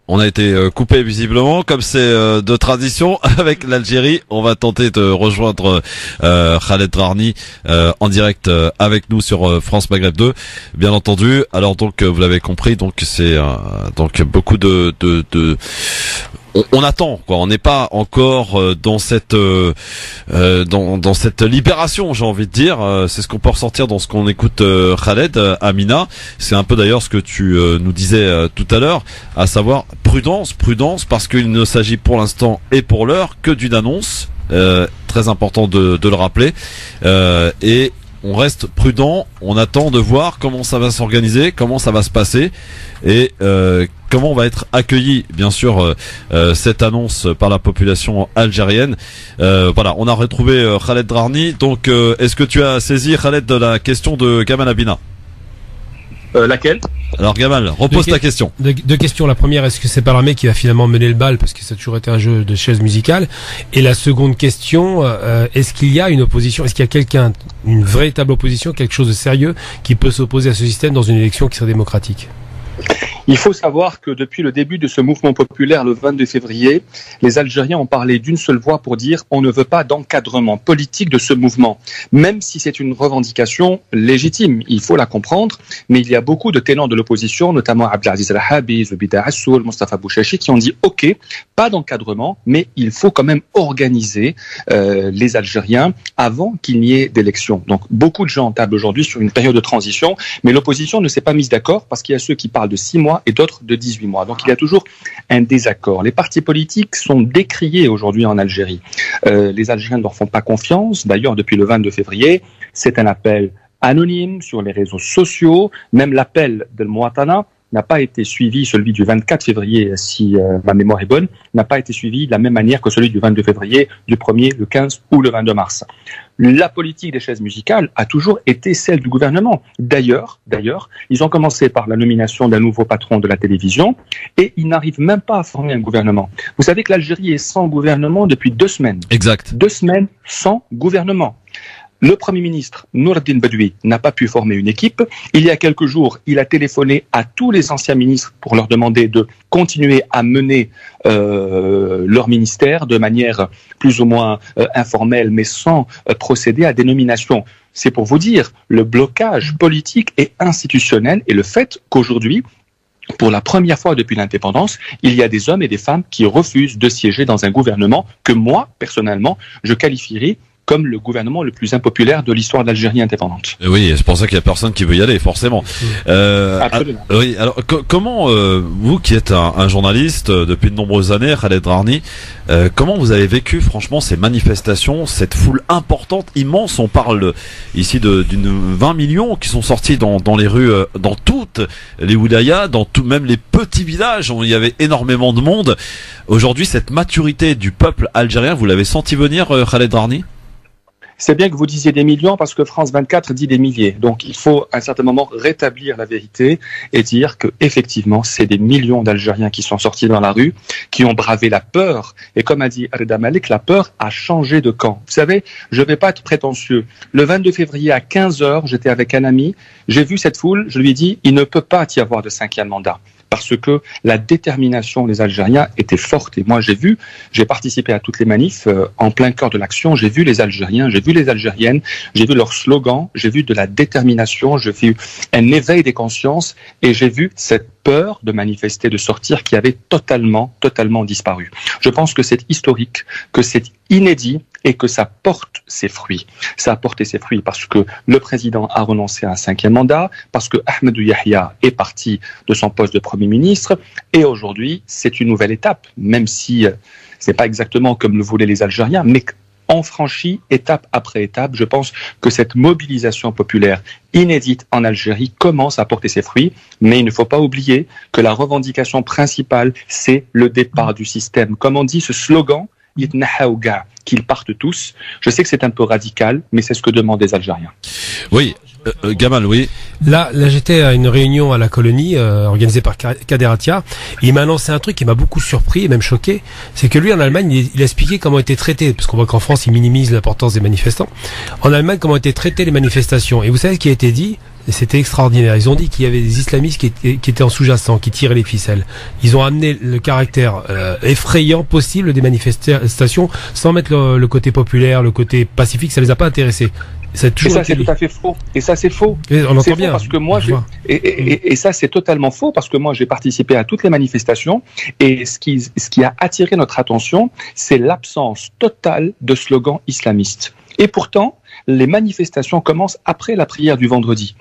On a été coupé visiblement, comme c'est de tradition avec l'Algérie. On va tenter de rejoindre Khaled Drarni en direct avec nous sur France Maghreb 2, bien entendu. Alors donc vous l'avez compris, donc c'est donc beaucoup de on attend, quoi. On n'est pas encore dans cette dans cette libération, j'ai envie de dire. C'est ce qu'on peut ressortir dans ce qu'on écoute, Khaled, Amina. C'est un peu d'ailleurs ce que tu nous disais tout à l'heure, à savoir prudence, parce qu'il ne s'agit pour l'instant et pour l'heure que d'une annonce. Très important de le rappeler. Et on reste prudent, on attend de voir comment ça va s'organiser, comment ça va se passer et comment va être accueillie, bien sûr, cette annonce par la population algérienne. Voilà, on a retrouvé Khaled Drarni. Donc, est-ce que tu as saisi, Khaled, de la question de Gamal Abina?
Laquelle?
Alors Gamal, repose ta question.
Deux questions. La première, est-ce que c'est pas l'armée qui va finalement mener le bal, parce que ça a toujours été un jeu de chaises musicales? Et la seconde question, est-ce qu'il y a une opposition, est-ce qu'il y a quelqu'un, une véritable opposition, quelque chose de sérieux qui peut s'opposer à ce système dans une élection qui serait démocratique?
Il faut savoir que depuis le début de ce mouvement populaire le 22 février, les Algériens ont parlé d'une seule voix pour dire on ne veut pas d'encadrement politique de ce mouvement. Même si c'est une revendication légitime, il faut la comprendre, mais il y a beaucoup de tenants de l'opposition, notamment Abdelaziz El-Habib, Zubida Assoul, Mostafa Bouchachi, qui ont dit ok, pas d'encadrement, mais il faut quand même organiser les Algériens avant qu'il n'y ait d'élection. Donc beaucoup de gens tablent aujourd'hui sur une période de transition, mais l'opposition ne s'est pas mise d'accord parce qu'il y a ceux qui parlent de 6 mois et d'autres de 18 mois. Donc il y a toujours un désaccord. Les partis politiques sont décriés aujourd'hui en Algérie. Les Algériens ne leur font pas confiance. D'ailleurs, depuis le 22 février, c'est un appel anonyme sur les réseaux sociaux. Même l'appel de Mouatana n'a pas été suivi, celui du 24 février, si ma mémoire est bonne, n'a pas été suivi de la même manière que celui du 22 février, du 1er, le 15 ou le 22 mars. La politique des chaises musicales a toujours été celle du gouvernement. D'ailleurs, ils ont commencé par la nomination d'un nouveau patron de la télévision et ils n'arrivent même pas à former un gouvernement. Vous savez que l'Algérie est sans gouvernement depuis 2 semaines.
Exact.
2 semaines sans gouvernement. Le Premier ministre, Nourdine Bedoui, n'a pas pu former une équipe. Il y a quelques jours, il a téléphoné à tous les anciens ministres pour leur demander de continuer à mener leur ministère de manière plus ou moins informelle, mais sans procéder à des nominations. C'est pour vous dire le blocage politique et institutionnel et le fait qu'aujourd'hui, pour la première fois depuis l'indépendance, il y a des hommes et des femmes qui refusent de siéger dans un gouvernement que moi, personnellement, je qualifierais comme le gouvernement le plus impopulaire de l'histoire de l'Algérie indépendante.
Oui, c'est pour ça qu'il y a personne qui veut y aller, forcément.
Absolument.
Oui, alors comment vous qui êtes un journaliste depuis de nombreuses années, Khaled Drarni, comment vous avez vécu franchement ces manifestations, cette foule importante, immense? On parle ici d'une 20 millions qui sont sortis dans les rues, dans toutes les wilayas, dans même les petits villages où il y avait énormément de monde. Aujourd'hui, cette maturité du peuple algérien, vous l'avez senti venir, Khaled Drarni?
C'est bien que vous disiez des millions parce que France 24 dit des milliers. Donc il faut à un certain moment rétablir la vérité et dire que effectivement c'est des millions d'Algériens qui sont sortis dans la rue, qui ont bravé la peur. Et comme a dit Reda Malik, la peur a changé de camp. Vous savez, je ne vais pas être prétentieux. Le 22 février à 15h, j'étais avec un ami, j'ai vu cette foule, je lui ai dit il ne peut pas y avoir de 5e mandat. Parce que la détermination des Algériens était forte. Et moi, j'ai participé à toutes les manifs en plein cœur de l'action. J'ai vu les Algériens, j'ai vu les Algériennes, j'ai vu leurs slogans, j'ai vu de la détermination, j'ai vu un éveil des consciences et j'ai vu cette peur de manifester, de sortir qui avait totalement disparu. Je pense que c'est historique, que c'est inédit et que ça porte ses fruits. Ça a porté ses fruits parce que le président a renoncé à un 5e mandat, parce que Ahmedou Yahya est parti de son poste de Premier ministre et aujourd'hui, c'est une nouvelle étape, même si c'est pas exactement comme le voulaient les Algériens, mais on franchit étape après étape. Je pense que cette mobilisation populaire inédite en Algérie commence à porter ses fruits, mais il ne faut pas oublier que la revendication principale, c'est le départ du système. Comme on dit, ce slogan, qu'ils partent tous. Je sais que c'est un peu radical, mais c'est ce que demandent les Algériens.
Oui, Gamal, oui.
Là, j'étais à une réunion à la colonie organisée par Kader Atia. Il m'a annoncé un truc qui m'a beaucoup surpris et même choqué. C'est que lui, en Allemagne, il a expliqué comment étaient traités, parce qu'on voit qu'en France, il minimise l'importance des manifestants. En Allemagne, comment étaient traitées les manifestations. Et vous savez ce qui a été dit? C'était extraordinaire. Ils ont dit qu'il y avait des islamistes qui étaient en sous-jacent, qui tiraient les ficelles. Ils ont amené le caractère effrayant possible des manifestations sans mettre le côté populaire, le côté pacifique. Ça les a pas intéressés.
Et ça, c'est tout à fait faux. Et ça, c'est faux.
Et on entend bien.
Parce que moi, et ça, c'est totalement faux parce que moi, j'ai participé à toutes les manifestations et ce qui a attiré notre attention, c'est l'absence totale de slogans islamistes. Et pourtant, les manifestations commencent après la prière du vendredi.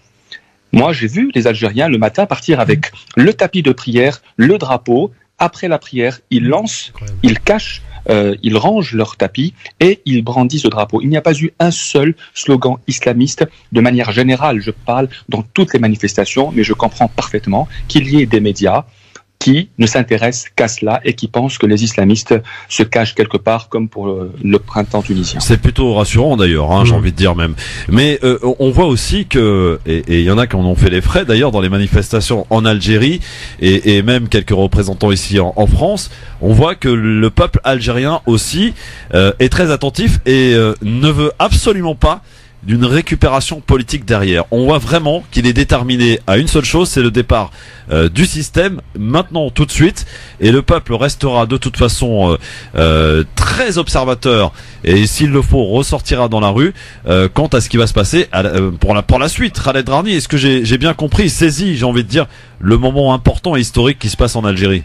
Moi, j'ai vu les Algériens le matin partir avec le tapis de prière, le drapeau. Après la prière, ils lancent, ils cachent, ils rangent leur tapis et ils brandissent le drapeau. Il n'y a pas eu un seul slogan islamiste de manière générale. Je parle dans toutes les manifestations, mais je comprends parfaitement qu'il y ait des médias qui ne s'intéressent qu'à cela et qui pensent que les islamistes se cachent quelque part comme pour le printemps tunisien.
C'est plutôt rassurant d'ailleurs, hein, j'ai envie de dire même. Mais on voit aussi que, et il y en a qui en ont fait les frais d'ailleurs dans les manifestations en Algérie et même quelques représentants ici en France, on voit que le peuple algérien aussi est très attentif et ne veut absolument pas d'une récupération politique derrière. On voit vraiment qu'il est déterminé à une seule chose, c'est le départ du système, maintenant, tout de suite, et le peuple restera de toute façon très observateur, et s'il le faut, ressortira dans la rue quant à ce qui va se passer pour la suite. Khaled Drarni, est-ce que j'ai bien compris, saisi, j'ai envie de dire, le moment important et historique qui se passe en Algérie?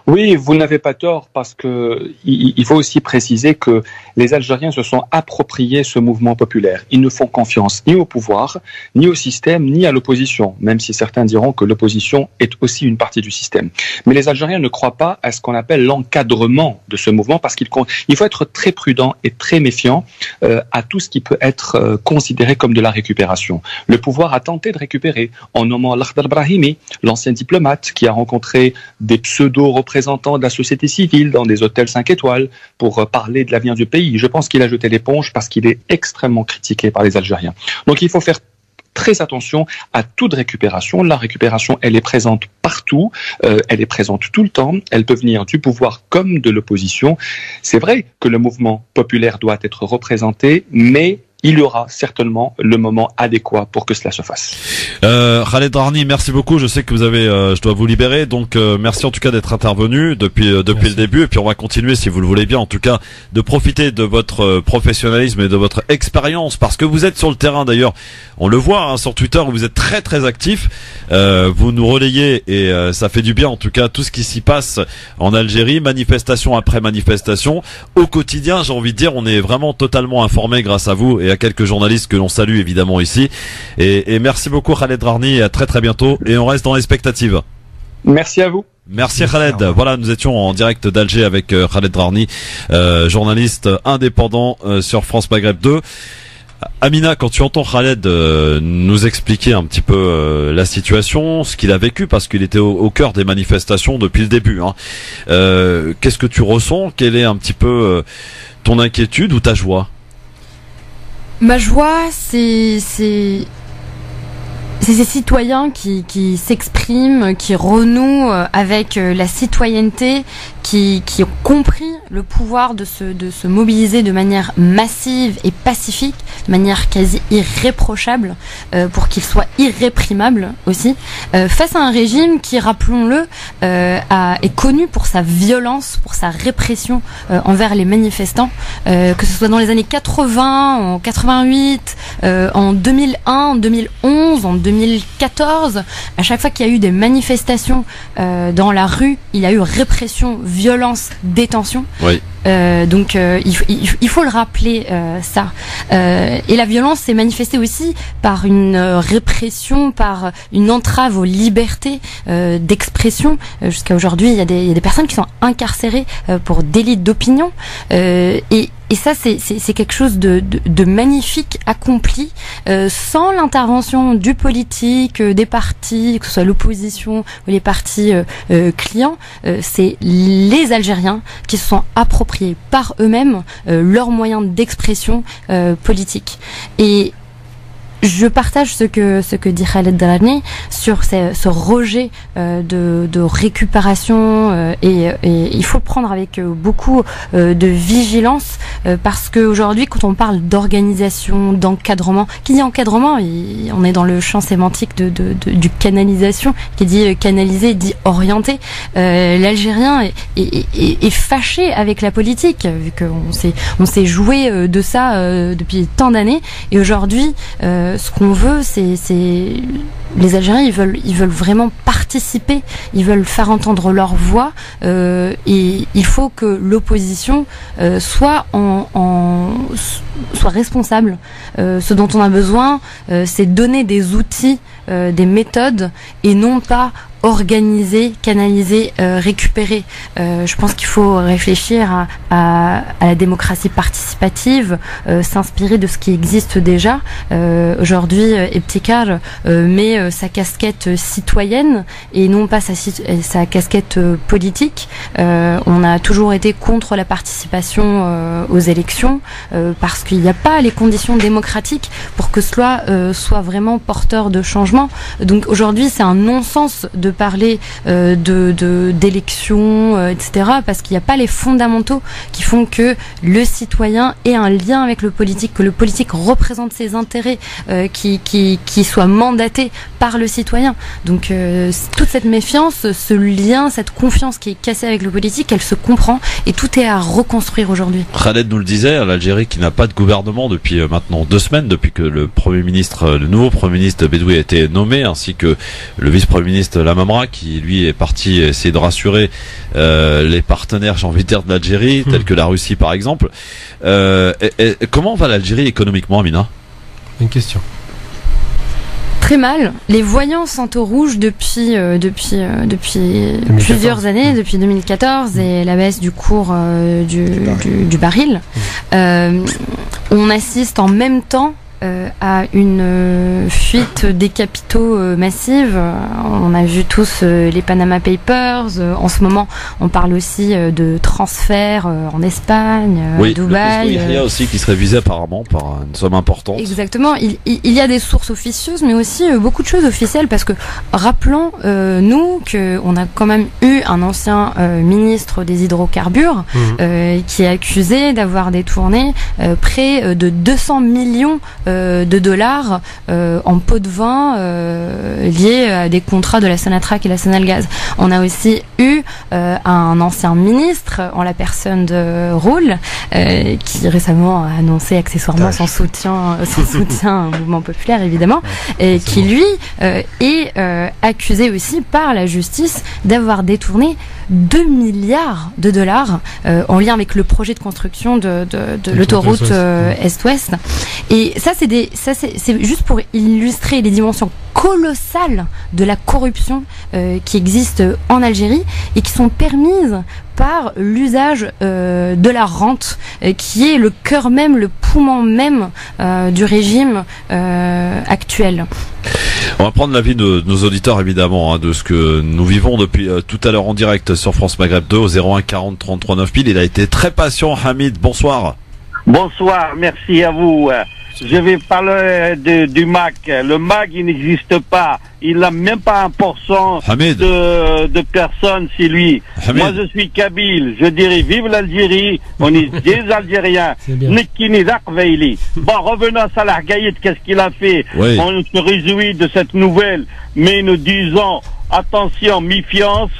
Oui, vous n'avez pas tort parce que il faut aussi préciser que les Algériens se sont appropriés ce mouvement populaire. Ils ne font confiance ni au pouvoir, ni au système, ni à l'opposition, même si certains diront que l'opposition est aussi une partie du système. Mais les Algériens ne croient pas à ce qu'on appelle l'encadrement de ce mouvement parce qu'il faut être très prudent et très méfiant à tout ce qui peut être considéré comme de la récupération. Le pouvoir a tenté de récupérer en nommant Lakhdar Brahimi, l'ancien diplomate qui a rencontré des pseudo hauts représentants de la société civile dans des hôtels 5 étoiles pour parler de l'avenir du pays. Je pense qu'il a jeté l'éponge parce qu'il est extrêmement critiqué par les Algériens. Donc il faut faire très attention à toute récupération. La récupération, elle est présente partout, elle est présente tout le temps, elle peut venir du pouvoir comme de l'opposition. C'est vrai que le mouvement populaire doit être représenté, mais il y aura certainement le moment adéquat pour que cela se fasse.
Khaled Drarni, merci beaucoup. Je sais que vous avez, je dois vous libérer, donc merci en tout cas d'être intervenu depuis le début. Et puis on va continuer, si vous le voulez bien, en tout cas, de profiter de votre professionnalisme et de votre expérience, parce que vous êtes sur le terrain. D'ailleurs, on le voit hein, sur Twitter, vous êtes très très actif. Vous nous relayez et ça fait du bien, en tout cas, tout ce qui s'y passe en Algérie, manifestation après manifestation, au quotidien. J'ai envie de dire, on est vraiment totalement informé grâce à vous et à quelques journalistes que l'on salue évidemment ici. Et merci beaucoup Khaled Drarni, et à très très bientôt. Et on reste dans l'expectative.
Merci à vous.
Merci Khaled. Voilà, nous étions en direct d'Alger avec Khaled Drarni, journaliste indépendant sur France Maghreb 2. Amina, quand tu entends Khaled nous expliquer un petit peu la situation, ce qu'il a vécu, parce qu'il était au cœur des manifestations depuis le début, hein, qu'est-ce que tu ressens? Quelle est un petit peu ton inquiétude ou ta joie?
Ma joie, c'est ces citoyens qui s'expriment, qui renouent avec la citoyenneté, qui ont compris le pouvoir de se mobiliser de manière massive et pacifique, de manière quasi irréprochable, pour qu'il soit irréprimable aussi, face à un régime qui, rappelons-le, est connu pour sa violence, pour sa répression envers les manifestants, que ce soit dans les années 80, en 88, en 2001, en 2011, en 2014, à chaque fois qu'il y a eu des manifestations dans la rue, il y a eu répression, violence, détention.
Oui.
Donc il faut le rappeler ça. Et la violence s'est manifestée aussi par une répression, par une entrave aux libertés d'expression. Jusqu'à aujourd'hui, il y a des personnes qui sont incarcérées pour délit d'opinion. Et ça, c'est quelque chose de magnifique accompli sans l'intervention du politique, des partis, que ce soit l'opposition ou les partis clients. C'est les Algériens qui se sont appropriés par eux-mêmes leurs moyens d'expression politique. Et je partage ce que dit Khaled Drarni sur ce rejet de récupération et il faut le prendre avec beaucoup de vigilance parce qu'aujourd'hui, quand on parle d'organisation, d'encadrement, qui dit encadrement, on est dans le champ sémantique du canalisation, qui dit canaliser dit orienter. L'Algérien est fâché avec la politique vu qu'on s'est joué de ça depuis tant d'années et aujourd'hui ce qu'on veut, c'est les Algériens, ils veulent vraiment participer, ils veulent faire entendre leur voix, et il faut que l'opposition soit soit responsable. Ce dont on a besoin, c'est donner des outils, des méthodes, et non pas organiser, canaliser, récupérer. Je pense qu'il faut réfléchir à la démocratie participative, s'inspirer de ce qui existe déjà. Aujourd'hui, Ebtekar met sa casquette citoyenne et non pas sa casquette politique. On a toujours été contre la participation aux élections parce qu'il n'y a pas les conditions démocratiques pour que cela soit vraiment porteur de changement. Donc aujourd'hui, c'est un non-sens de parler d'élections, etc. parce qu'il n'y a pas les fondamentaux qui font que le citoyen ait un lien avec le politique, que le politique représente ses intérêts, qui soit mandaté par le citoyen. Donc toute cette méfiance, ce lien, cette confiance qui est cassée avec le politique, elle se comprend et tout est à reconstruire aujourd'hui.
Khaled nous le disait, l'Algérie qui n'a pas de gouvernement depuis maintenant 2 semaines, depuis que le nouveau Premier ministre Bedoui a été nommé, ainsi que le vice-premier ministre Lamamra qui lui est parti essayer de rassurer les partenaires, j'ai envie de dire, de l'Algérie, tels que la Russie par exemple. Comment va l'Algérie économiquement, Amina?
Une question.
Très mal. Les voyants sont au rouge depuis plusieurs années, depuis 2014 et la baisse du cours du baril. On assiste en même temps à une fuite des capitaux massive. On a vu tous les Panama Papers. En ce moment, on parle aussi de transferts en Espagne, à Dubaï.
Il y a aussi qui serait visé apparemment par une somme importante.
Exactement. Il y a des sources officieuses, mais aussi beaucoup de choses officielles, parce que rappelons nous qu'on a quand même eu un ancien ministre des hydrocarbures qui est accusé d'avoir détourné près de 200 millions de dollars en pots de vin liés à des contrats de la Sonatrach et la Sonalgaz. On a aussi eu un ancien ministre en la personne de Roule qui récemment a annoncé accessoirement son soutien au mouvement populaire évidemment, et qui lui est accusé aussi par la justice d'avoir détourné 2 milliards de dollars en lien avec le projet de construction de l'autoroute Est-Ouest. Et ça, c'est juste pour illustrer les dimensions colossales de la corruption qui existe en Algérie et qui sont permises par l'usage de la rente, qui est le cœur même, le poumon même du régime actuel.
On va prendre l'avis de nos auditeurs évidemment, de ce que nous vivons depuis tout à l'heure en direct sur France Maghreb 2 au 01 40 33 9000. Il a été très patient, Hamid. Bonsoir.
Bonsoir, merci à vous. Je vais parler du MAC. Le MAC, il n'existe pas. Il n'a même pas 1% de personnes chez lui. Hamid. Moi, je suis kabyle. Je dirais vive l'Algérie. On est des Algériens. Bon, revenons à Salah Gaïd. Qu'est-ce qu'il a fait? Oui. On se réjouit de cette nouvelle, mais nous disons attention, méfiance.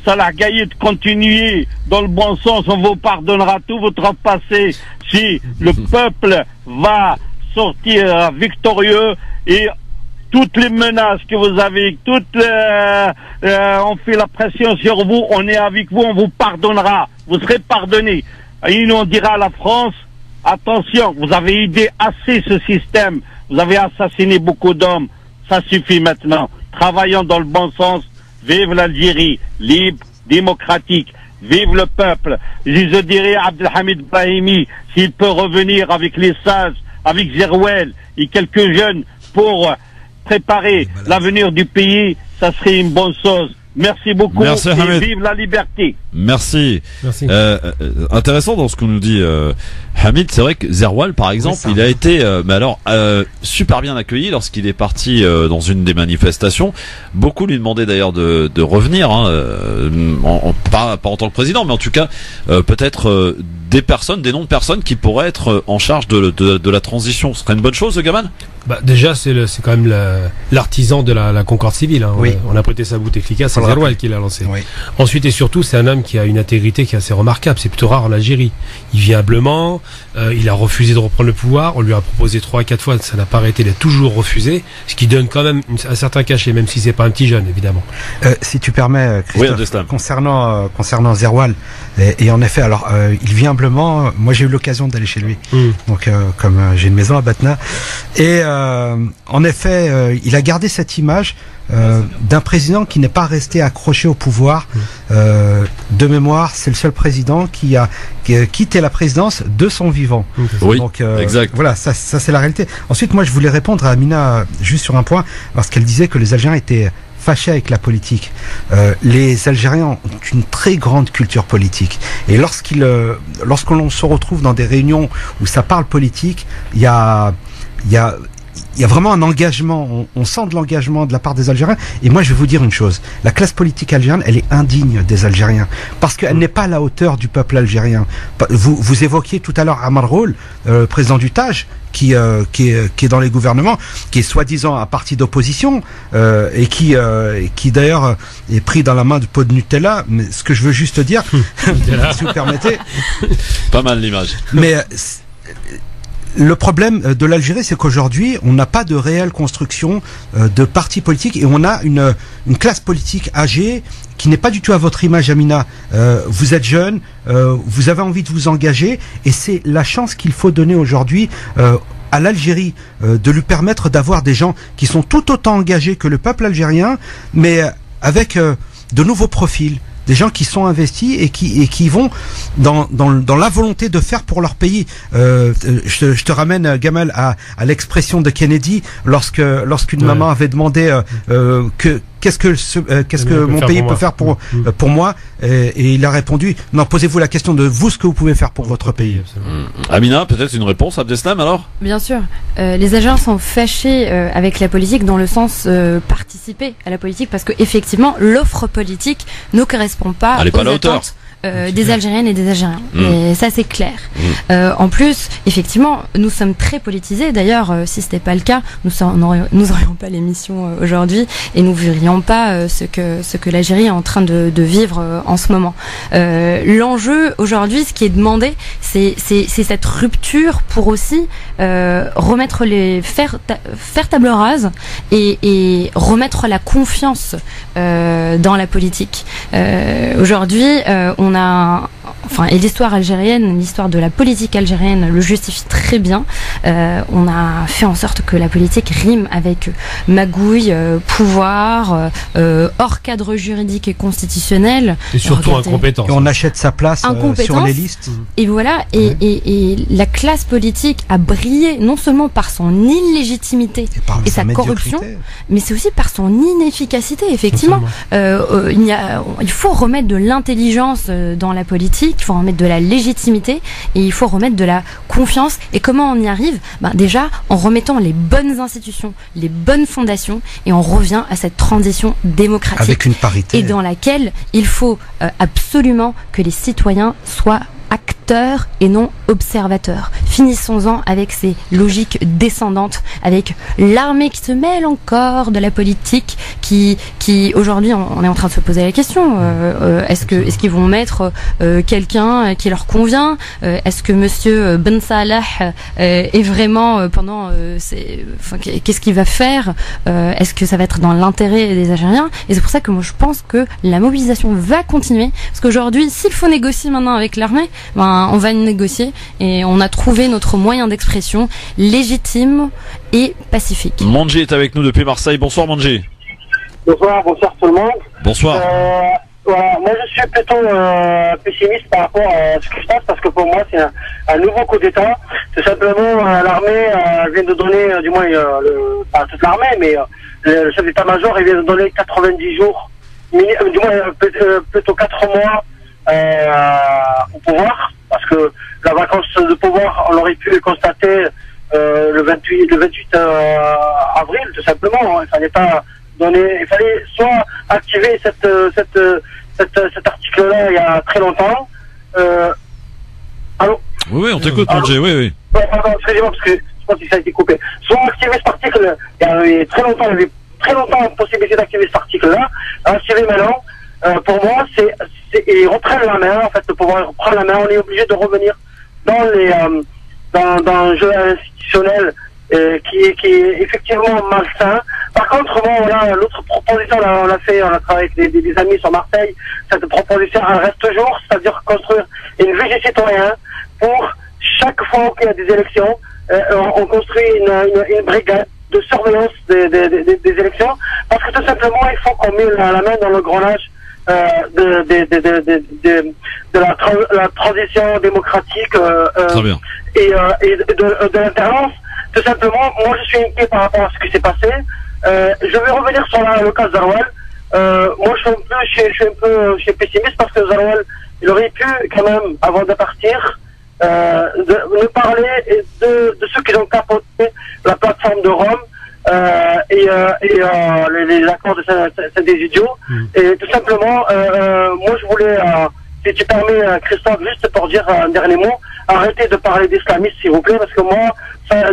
Salah Gaïd, continuez dans le bon sens, on vous pardonnera tout votre passé si le peuple va sortir victorieux, et toutes les menaces que vous avez, on fait la pression sur vous, on est avec vous, on vous pardonnera, vous serez pardonnés. Et on dira à la France, attention, vous avez aidé assez ce système, vous avez assassiné beaucoup d'hommes, ça suffit maintenant, travaillons dans le bon sens. Vive l'Algérie, libre, démocratique, vive le peuple. Je dirais à Abdelhamid Brahimi, s'il peut revenir avec les sages, avec Zerouel et quelques jeunes pour préparer l'avenir du pays, ça serait une bonne chose. Merci beaucoup.
Merci,
et vive la liberté.
Merci. Intéressant dans ce qu'on nous dit Hamid. C'est vrai que Zeroual, par exemple, il a été super bien accueilli lorsqu'il est parti dans une des manifestations. Beaucoup lui demandaient d'ailleurs de revenir, pas en tant que président, mais en tout cas peut-être des noms de personnes qui pourraient être en charge de la transition. Ce serait une bonne chose, Gamal?
Déjà, c'est quand même l'artisan de la concorde civile. Oui. On a prêté sa boute efficace, c'est Zeroual qui l'a lancé. Oui. Ensuite et surtout, c'est un homme qui a une intégrité qui est assez remarquable. C'est plutôt rare en Algérie. Il vit humblement, il a refusé de reprendre le pouvoir. On lui a proposé 3 à 4 fois, ça n'a pas arrêté, il a toujours refusé. Ce qui donne quand même un certain cachet, même si c'est pas un petit jeune, évidemment.
Si tu permets, Christophe, concernant Zeroual, et en effet, alors il vit humblement. Moi, j'ai eu l'occasion d'aller chez lui. Donc, comme j'ai une maison à Batna, et en effet, il a gardé cette image d'un président qui n'est pas resté accroché au pouvoir. De mémoire, c'est le seul président qui a quitté la présidence de son vivant.
Oui,
donc,
exact.
Voilà, ça c'est la réalité. Ensuite, moi, je voulais répondre à Amina juste sur un point, parce qu'elle disait que les Algériens étaient fâchés avec la politique. Les Algériens ont une très grande culture politique. Et lorsqu'on se retrouve dans des réunions où ça parle politique, il y a vraiment un engagement, on sent de l'engagement de la part des Algériens. Et moi, je vais vous dire une chose, la classe politique algérienne, elle est indigne des Algériens, parce qu'elle n'est pas à la hauteur du peuple algérien. Vous évoquiez tout à l'heure Amar Roul, président du TAJ, qui est dans les gouvernements, qui est soi-disant un parti d'opposition, et qui d'ailleurs est pris dans la main de pot de Nutella. Mais ce que je veux juste dire, si vous permettez...
Pas mal l'image.
Mais... le problème de l'Algérie, c'est qu'aujourd'hui, on n'a pas de réelle construction de partis politiques, et on a une classe politique âgée qui n'est pas du tout à votre image, Amina. Vous êtes jeune, vous avez envie de vous engager, et c'est la chance qu'il faut donner aujourd'hui à l'Algérie, de lui permettre d'avoir des gens qui sont tout autant engagés que le peuple algérien, mais avec de nouveaux profils, des gens qui sont investis et qui vont dans la volonté de faire pour leur pays. Je te ramène, Gamal, à l'expression de Kennedy lorsqu'une maman avait demandé qu'est-ce que mon pays peut faire pour moi, et il a répondu non, posez-vous la question de vous, ce que vous pouvez faire pour votre pays.
Amina, peut-être une réponse, Abdeslam, alors?
Bien sûr. Les Algériens sont fâchés avec la politique dans le sens participer à la politique, parce que effectivement l'offre politique ne correspond pas aux attentes des Algériennes et des Algériens. Et ça, c'est clair. En plus, effectivement, nous sommes très politisés. D'ailleurs, si ce n'était pas le cas, nous n'aurions pas l'émission aujourd'hui et nous ne verrions pas ce que l'Algérie est en train de vivre en ce moment. L'enjeu aujourd'hui, ce qui est demandé, c'est cette rupture pour aussi remettre faire table rase et remettre la confiance dans la politique. Aujourd'hui, et l'histoire algérienne, l'histoire de la politique algérienne le justifie très bien. On a fait en sorte que la politique rime avec magouille, pouvoir, hors cadre juridique et constitutionnel.
Et surtout incompétence.
Et on achète sa place sur les listes.
Et voilà, et la classe politique a brillé non seulement par son illégitimité et sa corruption, mais c'est aussi par son inefficacité, effectivement. Il faut remettre de l'intelligence dans la politique, il faut remettre de la légitimité et il faut remettre de la confiance. Et comment on y arrive? Déjà en remettant les bonnes institutions, les bonnes fondations, et on revient à cette transition démocratique
avec une parité,
et dans laquelle il faut absolument que les citoyens soient acteurs et non observateurs. Finissons-en avec ces logiques descendantes, avec l'armée qui se mêle encore de la politique, qui aujourd'hui on est en train de se poser la question, est-ce qu'ils vont mettre quelqu'un qui leur convient? Est-ce que monsieur Ben Salah est vraiment qu'est-ce qu'il va faire? Est-ce que ça va être dans l'intérêt des Algériens? Et c'est pour ça que moi je pense que la mobilisation va continuer, parce qu'aujourd'hui, s'il faut négocier maintenant avec l'armée, on va négocier, et on a trouvé notre moyen d'expression légitime et pacifique.
Manji est avec nous depuis Marseille. Bonsoir Manji.
Bonsoir tout le monde.
Bonsoir.
Voilà, moi je suis plutôt pessimiste par rapport à ce qui se passe, parce que pour moi c'est un nouveau coup d'État. Tout simplement, l'armée vient de donner, du moins pas toute l'armée, mais le chef d'état-major vient de donner 90 jours, du moins plutôt 4 mois au pouvoir, parce que la vacance de pouvoir, on aurait pu le constater le 28 avril, tout simplement. Il fallait pas donner, il fallait soit activer cet article-là il y a très longtemps. Allô?
Oui, on t'écoute, Manji, oui.
Pardon, excusez-moi, parce que je pense que ça a été coupé. Soit activer cet article, il y avait très longtemps la possibilité d'activer cet article-là, activer maintenant. Pour moi, ils reprennent la main, en fait, le pouvoir reprend la main. On est obligé de revenir dans un jeu institutionnel qui est effectivement malsain. Par contre, l'autre proposition, on a travaillé avec des amis sur Marseille. Cette proposition, elle reste toujours, c'est-à-dire construire une vie des citoyens pour chaque fois qu'il y a des élections, on construit une brigade de surveillance des élections, parce que tout simplement, il faut qu'on mette la main dans le grenage de la transition démocratique et de l'alternance. Tout simplement, moi je suis inquiet par rapport à ce qui s'est passé. Je vais revenir sur le cas Zaroual. Moi je suis un peu pessimiste, parce que Zaroual, il aurait pu quand même, avant de partir, nous parler de ceux qui ont capoté la plateforme de Rome. Les accords de c'est des idiots. Et tout simplement, moi je voulais, si tu permets, Christophe, juste pour dire un dernier mot, arrêtez de parler d'islamistes, s'il vous plaît, parce que moi,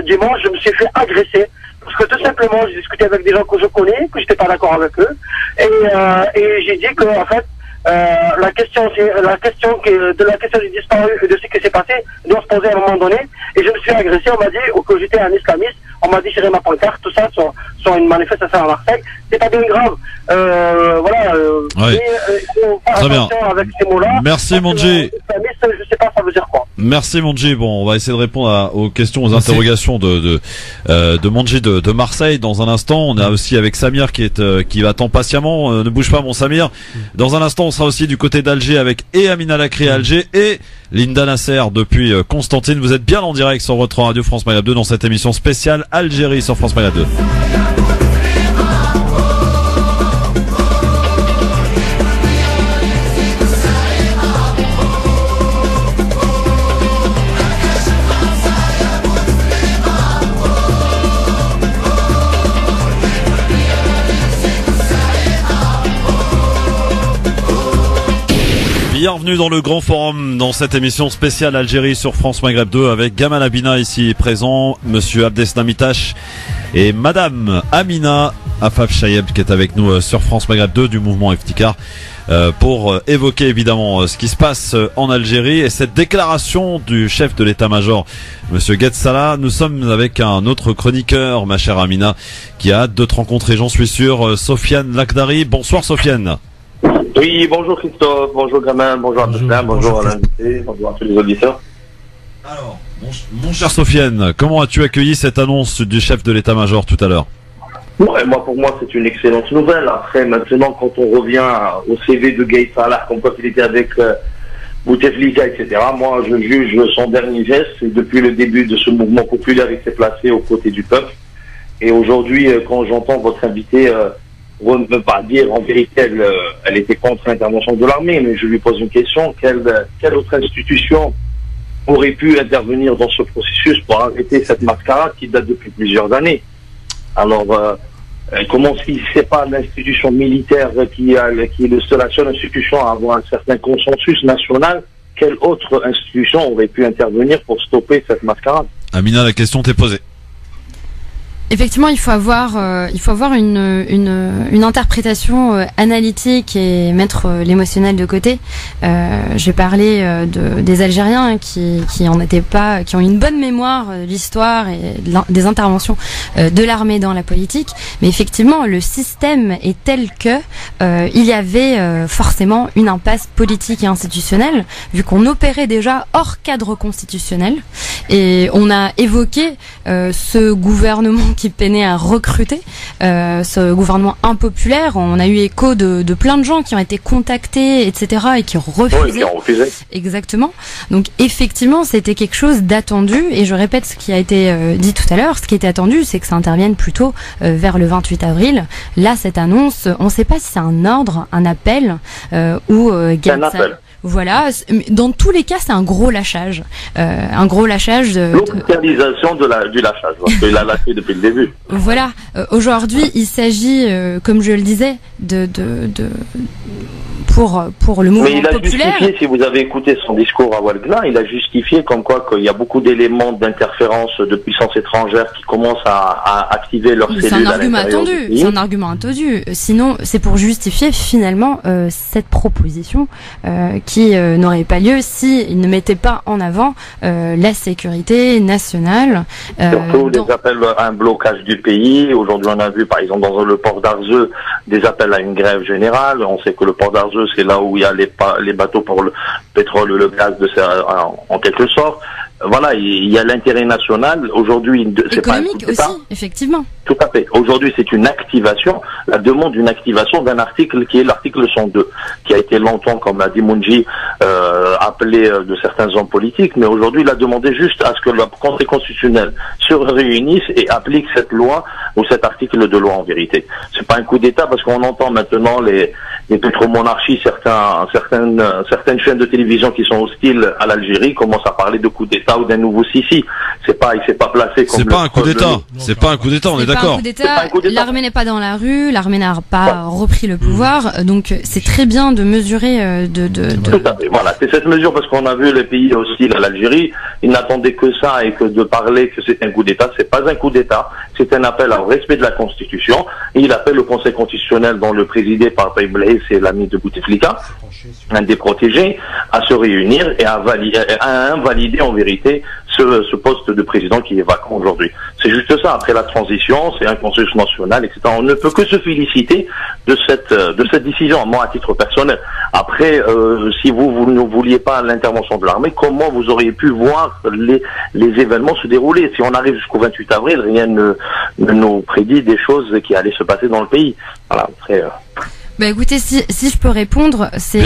dimanche, je me suis fait agresser, parce que tout simplement, j'ai discuté avec des gens que je connais, que j'étais pas d'accord avec eux, et j'ai dit que, en fait, la question du disparu et de ce qui s'est passé doit se poser à un moment donné. Et je me suis agressé, on m'a dit que j'étais un islamiste, on m'a déchiré ma pancarte, tout ça sur une manifestation à Marseille. C'est pas bien grave.
Très bien.
Avec ces mots-là.
Merci Manji.
Je sais pas, ça veut dire quoi.
Merci Mondji. Bon, on va essayer de répondre aux questions, aux interrogations de Mondji de Marseille dans un instant. On est aussi avec Samir qui attend patiemment. Ne bouge pas mon Samir. Dans un instant, on sera aussi du côté d'Alger avec Amina Lakri à Alger et Linda Nasser depuis Constantine. Vous êtes bien en direct sur votre radio France Maghreb 2 dans cette émission spéciale Algérie sur France Maghreb 2. Bienvenue dans le Grand Forum, dans cette émission spéciale Algérie sur France Maghreb 2 avec Gamal Abina ici présent, Monsieur Abdeslam Itache et Madame Amina Afaf Chayeb qui est avec nous sur France Maghreb 2 du mouvement Iftikar pour évoquer évidemment ce qui se passe en Algérie et cette déclaration du chef de l'état-major, Monsieur Gued Salah. Nous sommes avec un autre chroniqueur, ma chère Amina, qui a hâte de te rencontrer, j'en suis sûr, Sofiane Lakdari. Bonsoir Sofiane.
Oui, bonjour Christophe, bonjour Gamin, bonjour Abdeslam, bonjour à l'invité, bonjour à tous les auditeurs.
Alors, mon cher Sofiane, comment as-tu accueilli cette annonce du chef de l'état-major tout à l'heure?
Ouais, pour moi, c'est une excellente nouvelle. Après, maintenant, quand on revient au CV de Gued Salah, comme quoi il était avec Bouteflika, etc., moi, je juge son dernier geste. Et depuis le début de ce mouvement populaire, il s'est placé aux côtés du peuple. Et aujourd'hui, quand j'entends votre invité ne peut pas dire en vérité elle était contre l'intervention de l'armée, mais je lui pose une question, quelle autre institution aurait pu intervenir dans ce processus pour arrêter cette mascarade qui date depuis plusieurs années? Alors comment si c'est pas l'institution militaire qui est la seule institution à avoir un certain consensus national, quelle autre institution aurait pu intervenir pour stopper cette mascarade?
Amina, la question t'est posée.
Effectivement, il faut avoir une interprétation analytique et mettre l'émotionnel de côté. J'ai parlé des Algériens qui ont une bonne mémoire de l'histoire et des interventions de l'armée dans la politique. Mais effectivement, le système est tel que il y avait forcément une impasse politique et institutionnelle, vu qu'on opérait déjà hors cadre constitutionnel. Et on a évoqué ce gouvernement qui peinait à recruter, ce gouvernement impopulaire. On a eu écho de plein de gens qui ont été contactés, etc., et qui refusaient.
Oui, qui ont refusé.
Exactement. Donc effectivement, c'était quelque chose d'attendu. Et je répète ce qui a été dit tout à l'heure. Ce qui était attendu, c'est que ça intervienne plutôt vers le 28 avril. Là, cette annonce, on ne sait pas si c'est un ordre, un appel ou
c'est un appel.
Voilà, dans tous les cas, c'est un gros lâchage. Un gros lâchage
l'officialisation du lâchage, parce qu'il a lâché depuis le début.
Voilà, aujourd'hui, il s'agit, comme je le disais, pour le mouvement populaire.
Mais il a justifié, si vous avez écouté son discours à Ouargla, il a justifié comme quoi qu'il y a beaucoup d'éléments d'interférence de puissances étrangères qui commencent à activer leurs cellules.
C'est un argument attendu. C'est un argument attendu. Sinon, c'est pour justifier finalement cette proposition qui n'aurait pas lieu si il ne mettait pas en avant la sécurité nationale.
Surtout des appels à un blocage du pays. Aujourd'hui, on a vu par exemple dans le port d'Arzeux des appels à une grève générale. On sait que le port d'Arzeux, c'est là où il y a les bateaux pour le pétrole, le gaz, en quelque sorte. Voilà, il y a l'intérêt national. Aujourd'hui, c'est pas un coup d'État.
Aussi, effectivement.
Tout à fait. Aujourd'hui, c'est une activation, la demande d'une activation d'un article qui est l'article 102, qui a été longtemps, comme l'a dit Mondji, appelé de certains hommes politiques, mais aujourd'hui, il a demandé juste à ce que le Conseil constitutionnel se réunisse et applique cette loi ou cet article de loi en vérité. C'est pas un coup d'État parce qu'on entend maintenant les pétromonarchies, certaines chaînes de télévision qui sont hostiles à l'Algérie commencent à parler de coup d'État ou d'un nouveau Sisi. Il s'est pas placé comme.
C'est pas un coup d'État. C'est pas un coup d'État, on est d'accord.
L'armée n'est pas dans la rue, l'armée n'a pas repris le pouvoir, donc c'est très bien de mesurer
Tout à fait. Voilà, c'est cette mesure parce qu'on a vu les pays hostiles à l'Algérie, ils n'attendaient que ça et que de parler que c'est un coup d'État. C'est pas un coup d'État, c'est un appel au respect de la Constitution. Et il appelle le Conseil constitutionnel, dont le présidé par Taïb Blaise, c'est l'ami de Bouteflika, un des protégés, à se réunir et à invalider en vérité ce poste de président qui est vacant aujourd'hui. C'est juste ça. Après la transition, c'est un consensus national, etc. On ne peut que se féliciter de cette décision, moi à titre personnel. Après, si vous ne vouliez pas l'intervention de l'armée, comment vous auriez pu voir les événements se dérouler? Si on arrive jusqu'au 28 avril, rien ne nous prédit des choses qui allaient se passer dans le pays. Voilà. Après.
Bah écoutez, si je peux répondre, c'est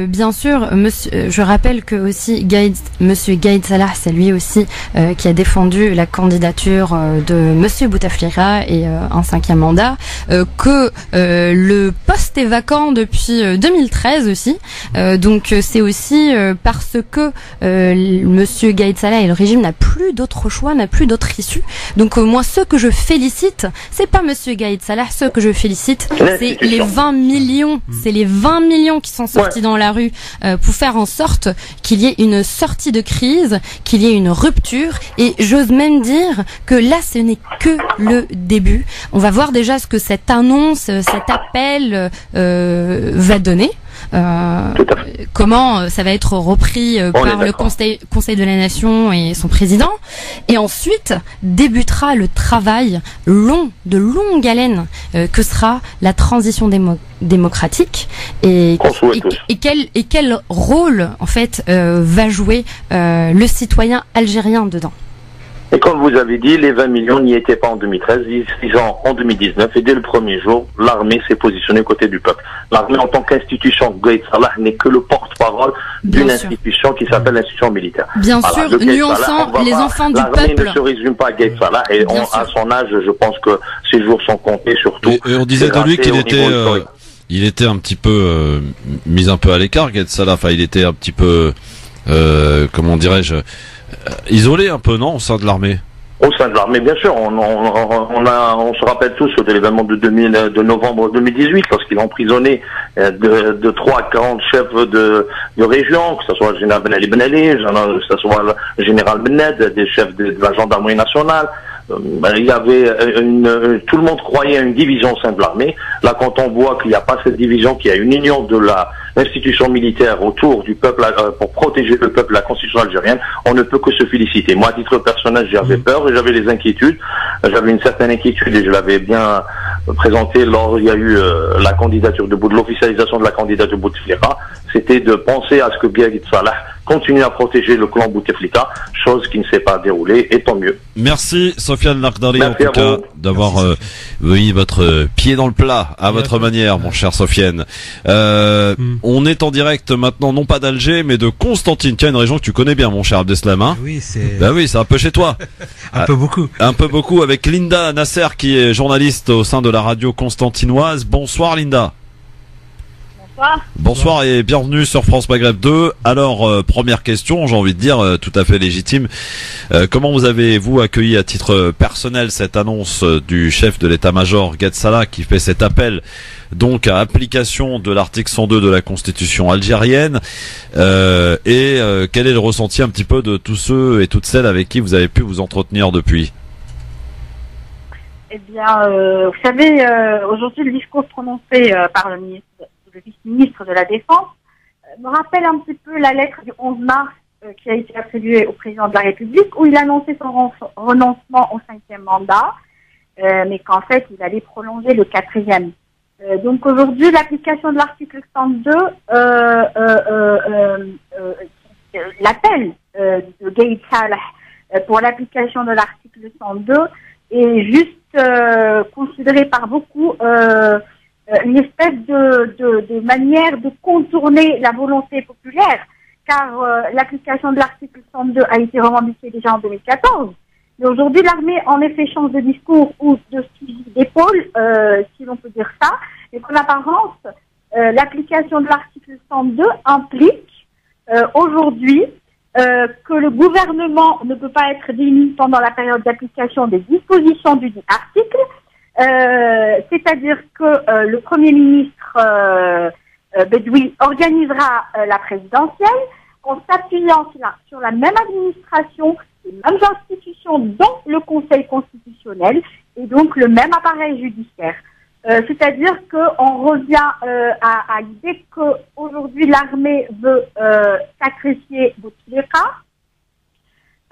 bien sûr, monsieur, je rappelle que aussi monsieur Gaïd Salah, c'est lui aussi qui a défendu la candidature de monsieur Bouteflika et un 5e mandat, que le poste est vacant depuis 2013 aussi. Donc c'est aussi parce que monsieur Gaïd Salah et le régime n'a plus d'autre choix, n'a plus d'autre issue. Donc moi, ceux que je félicite, c'est pas monsieur Gaïd Salah, ceux que je félicite, c'est les 20 millions, c'est les 20 millions qui sont sortis dans la rue pour faire en sorte qu'il y ait une sortie de crise, qu'il y ait une rupture, et j'ose même dire que là ce n'est que le début. On va voir déjà ce que cette annonce, cet appel va donner. Comment ça va être repris par le Conseil de la Nation et son président, et ensuite débutera le travail de longue haleine que sera la transition démocratique et quel rôle en fait va jouer le citoyen algérien dedans.
Et comme vous avez dit, les 20 millions n'y étaient pas en 2013, ils sont en 2019, et dès le premier jour, l'armée s'est positionnée côté du peuple. L'armée, en tant qu'institution, Gaïd Salah n'est que le porte-parole d'une institution qui s'appelle l'institution militaire.
Bien sûr, nuançant les enfants du peuple.
L'armée ne se résume pas à Gaïd Salah, et à son âge, je pense que ses jours sont comptés, surtout.
Et on disait de lui qu'il était un petit peu mis un peu à l'écart, Gaïd Salah. Enfin, il était un petit peu, comment dirais-je, isolé un peu, non, au sein de l'armée?
Au sein de l'armée, bien sûr. On se rappelle tous de l'événement de novembre 2018, lorsqu'il a emprisonné de 3 à 40 chefs de région, que ce soit le général Ben Ali Ben Ali, que ce soit le général Bened, des chefs de la gendarmerie nationale. Il y avait tout le monde croyait à une division au sein de l'armée. Là, quand on voit qu'il n'y a pas cette division, qu'il y a une union de l'institution militaire autour du peuple pour protéger le peuple, la constitution algérienne, on ne peut que se féliciter. Moi, à titre personnel, j'avais peur et j'avais des inquiétudes. J'avais une certaine inquiétude et je l'avais bien présenté lors il y a eu la candidature de l'officialisation de la candidature de Bouteflika. C'était de penser à ce que Gaïd Salah continue à protéger le clan Bouteflika, chose qui ne s'est pas déroulée, et tant mieux.
Merci Sofiane Lakhdari, en tout cas, d'avoir mis votre pied dans le plat à votre manière, mon cher Sofiane. On est en direct maintenant, non pas d'Alger, mais de Constantine. Tiens, une région que tu connais bien, mon cher Abdeslam. Hein?
Oui, c'est.
Ben oui, c'est un peu chez toi.
Un peu beaucoup.
Un peu beaucoup, avec Linda Nasser, qui est journaliste au sein de la radio constantinoise. Bonsoir Linda. Bonsoir et bienvenue sur France Maghreb 2. Alors, première question, j'ai envie de dire tout à fait légitime. Comment vous avez-vous accueilli à titre personnel cette annonce du chef de l'état-major Gaïd Salah qui fait cet appel donc à application de l'article 102 de la Constitution algérienne et quel est le ressenti un petit peu de tous ceux et toutes celles avec qui vous avez pu vous entretenir depuis?
Eh bien, vous savez, aujourd'hui le discours prononcé par le vice-ministre de la Défense me rappelle un petit peu la lettre du 11 mars qui a été attribuée au président de la République où il annonçait son renoncement au 5e mandat, mais qu'en fait il allait prolonger le 4e. Donc aujourd'hui l'application de l'article 102, l'appel de Gaïd Salah pour l'application de l'article 102 est juste considéré par beaucoup une espèce de manière de contourner la volonté populaire, car l'application de l'article 102 a été revendiquée déjà en 2014. Mais aujourd'hui, l'armée, en effet, change de discours ou de fusil d'épaule, si l'on peut dire ça, et qu'en apparence, l'application de l'article 102 implique aujourd'hui que le gouvernement ne peut pas être démis pendant la période d'application des dispositions du dit article, c'est-à-dire que le Premier ministre Bedoui organisera la présidentielle en s'appuyant sur la même administration, les mêmes institutions, dont le Conseil constitutionnel et donc le même appareil judiciaire. C'est-à-dire qu'on revient à l'idée qu'aujourd'hui l'armée veut sacrifier Bouteflika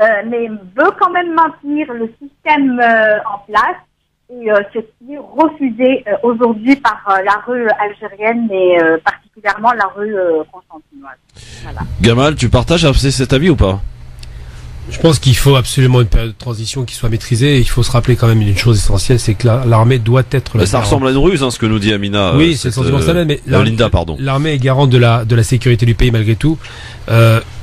mais veut quand même maintenir le système en place. Et ce qui est refusé aujourd'hui par la rue algérienne et particulièrement la rue constantinoise. Voilà.
Gamal, tu partages cet avis ou pas?
Je pense qu'il faut absolument une période de transition qui soit maîtrisée. Et il faut se rappeler quand même une chose essentielle, c'est que l'armée doit être...
Ça ressemble à une ruse, ce que nous dit Amina.
Oui, c'est le sentiment personnel, mais
Linda, pardon.
L'armée est garante de la sécurité du pays malgré tout.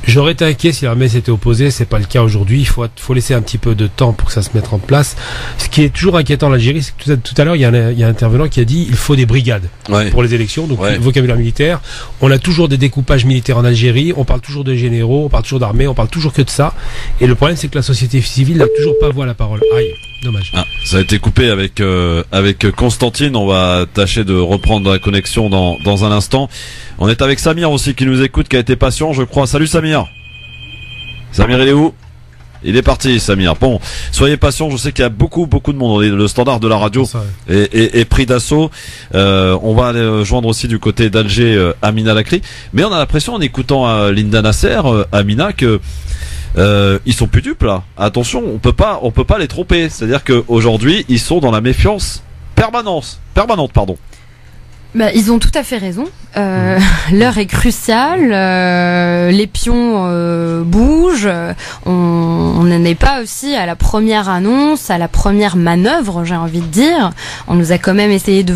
J'aurais été inquiet si l'armée s'était opposée, c'est pas le cas aujourd'hui. Il faut laisser un petit peu de temps pour que ça se mette en place. Ce qui est toujours inquiétant en Algérie, c'est que tout à l'heure, il y a un intervenant qui a dit il faut des brigades pour les élections, donc vocabulaire militaire. On a toujours des découpages militaires en Algérie, on parle toujours de généraux, on parle toujours d'armée, on parle toujours que de ça. Et le problème, c'est que la société civile n'a toujours pas voix à la parole. Aïe, dommage.
Ça a été coupé avec Constantine. On va tâcher de reprendre la connexion dans un instant. On est avec Samir aussi qui nous écoute, qui a été patient, je crois. Salut Samir. Samir, il est où? Il est parti, Samir. Bon, soyez patient. Je sais qu'il y a beaucoup de monde. Le standard de la radio est pris d'assaut. On va aller joindre aussi du côté d'Alger Amina Lakri. Mais on a l'impression, en écoutant Linda Nasser, Amina, que ils sont plus dupes là. Attention, on peut pas les tromper. C'est-à-dire qu'aujourd'hui, ils sont dans la méfiance permanente, pardon.
Bah, ils ont tout à fait raison. L'heure est cruciale. Les pions bougent. On n'en est pas aussi à la première annonce, à la première manœuvre, j'ai envie de dire. On nous a quand même essayé de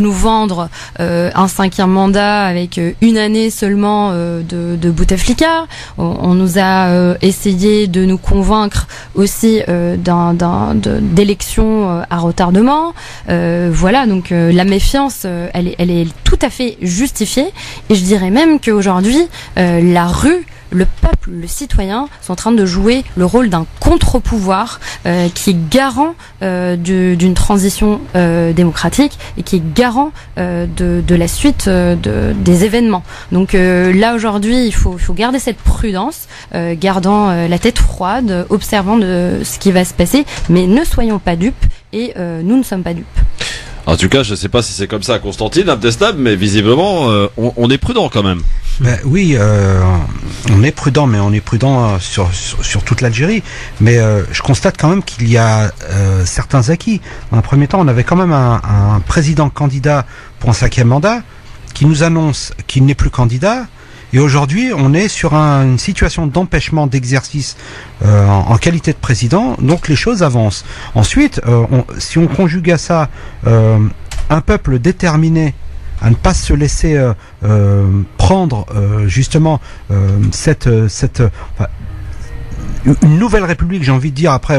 nous vendre un 5e mandat avec une année seulement de Bouteflika. On nous a essayé de nous convaincre aussi d'élections à retardement. Voilà, donc la méfiance, elle est tout à fait justifiée, et je dirais même qu'aujourd'hui la rue, le peuple, le citoyen sont en train de jouer le rôle d'un contre-pouvoir qui est garant d'une transition démocratique et qui est garant de la suite des événements. Donc là aujourd'hui, il faut garder cette prudence, gardant la tête froide, observant de ce qui va se passer, mais ne soyons pas dupes, et nous ne sommes pas dupes.
En tout cas, je ne sais pas si c'est comme ça à Constantine, Abdeslam, mais visiblement, on est prudent quand même.
Oui, on est prudent, mais on est prudent sur toute l'Algérie. Mais je constate quand même qu'il y a certains acquis. Dans un premier temps, on avait quand même un président candidat pour un 5e mandat qui nous annonce qu'il n'est plus candidat. Et aujourd'hui, on est sur une situation d'empêchement d'exercice en qualité de président, donc les choses avancent. Ensuite, si on conjugue à ça un peuple déterminé à ne pas se laisser prendre justement une nouvelle république, j'ai envie de dire, après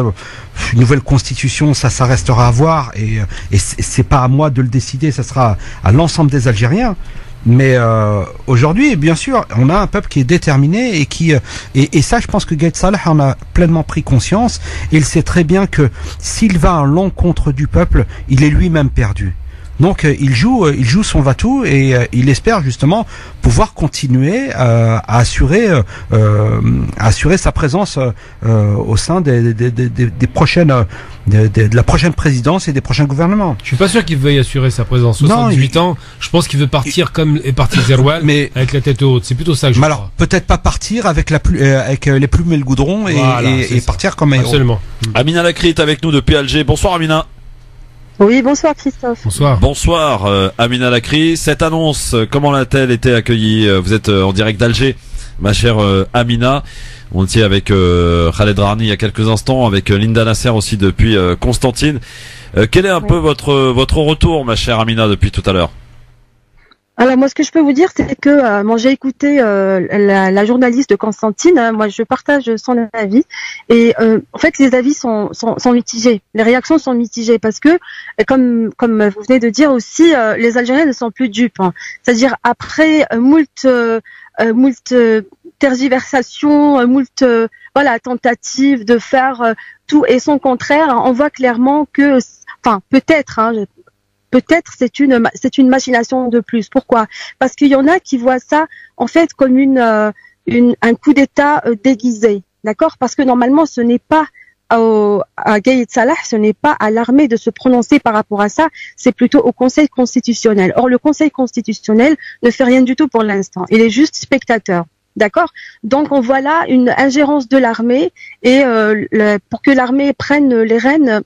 une nouvelle constitution, ça restera à voir, et c'est pas à moi de le décider, ça sera à l'ensemble des Algériens. Mais aujourd'hui, bien sûr, on a un peuple qui est déterminé et qui et ça, je pense que Gaïd Salah en a pleinement pris conscience. Et il sait très bien que s'il va à l'encontre du peuple, il est lui-même perdu. Donc il joue son va-tout, et il espère justement pouvoir continuer à assurer sa présence au sein des prochaines de la prochaine présidence et des prochains gouvernements.
Je suis pas sûr qu'il veuille assurer sa présence. 78 ans, je pense qu'il veut partir comme est parti Zeroual, mais avec la tête haute. C'est plutôt ça que je crois. Alors
peut-être pas partir avec les plumes et le goudron, et partir comme un héros.
Absolument.
Amina Lakri est avec nous depuis Alger. Bonsoir Amina.
Oui, bonsoir Christophe.
Bonsoir Amina Lakri. Cette annonce, comment l'a-t-elle été accueillie? Vous êtes en direct d'Alger, ma chère Amina. On était avec Khaled Rani il y a quelques instants, avec Linda Nasser aussi depuis Constantine. Quel est un peu votre retour, ma chère Amina, depuis tout à l'heure?
Alors moi, ce que je peux vous dire, c'est que moi j'ai écouté la journaliste de Constantine. Moi, je partage son avis, et en fait, les avis sont mitigés. Les réactions sont mitigées parce que, comme vous venez de dire aussi, les Algériens ne sont plus dupes. Hein. C'est-à-dire après moult tergiversations, tentatives de faire tout et son contraire, on voit clairement que, peut-être c'est une machination de plus. Pourquoi? Parce qu'il y en a qui voient ça en fait comme un coup d'État déguisé, d'accord? Parce que normalement ce n'est pas à Gaïd Salah, ce n'est pas à l'armée de se prononcer par rapport à ça, c'est plutôt au Conseil constitutionnel. Or le Conseil constitutionnel ne fait rien du tout pour l'instant, il est juste spectateur. D'accord. Donc on voit là une ingérence de l'armée et pour que l'armée prenne les rênes.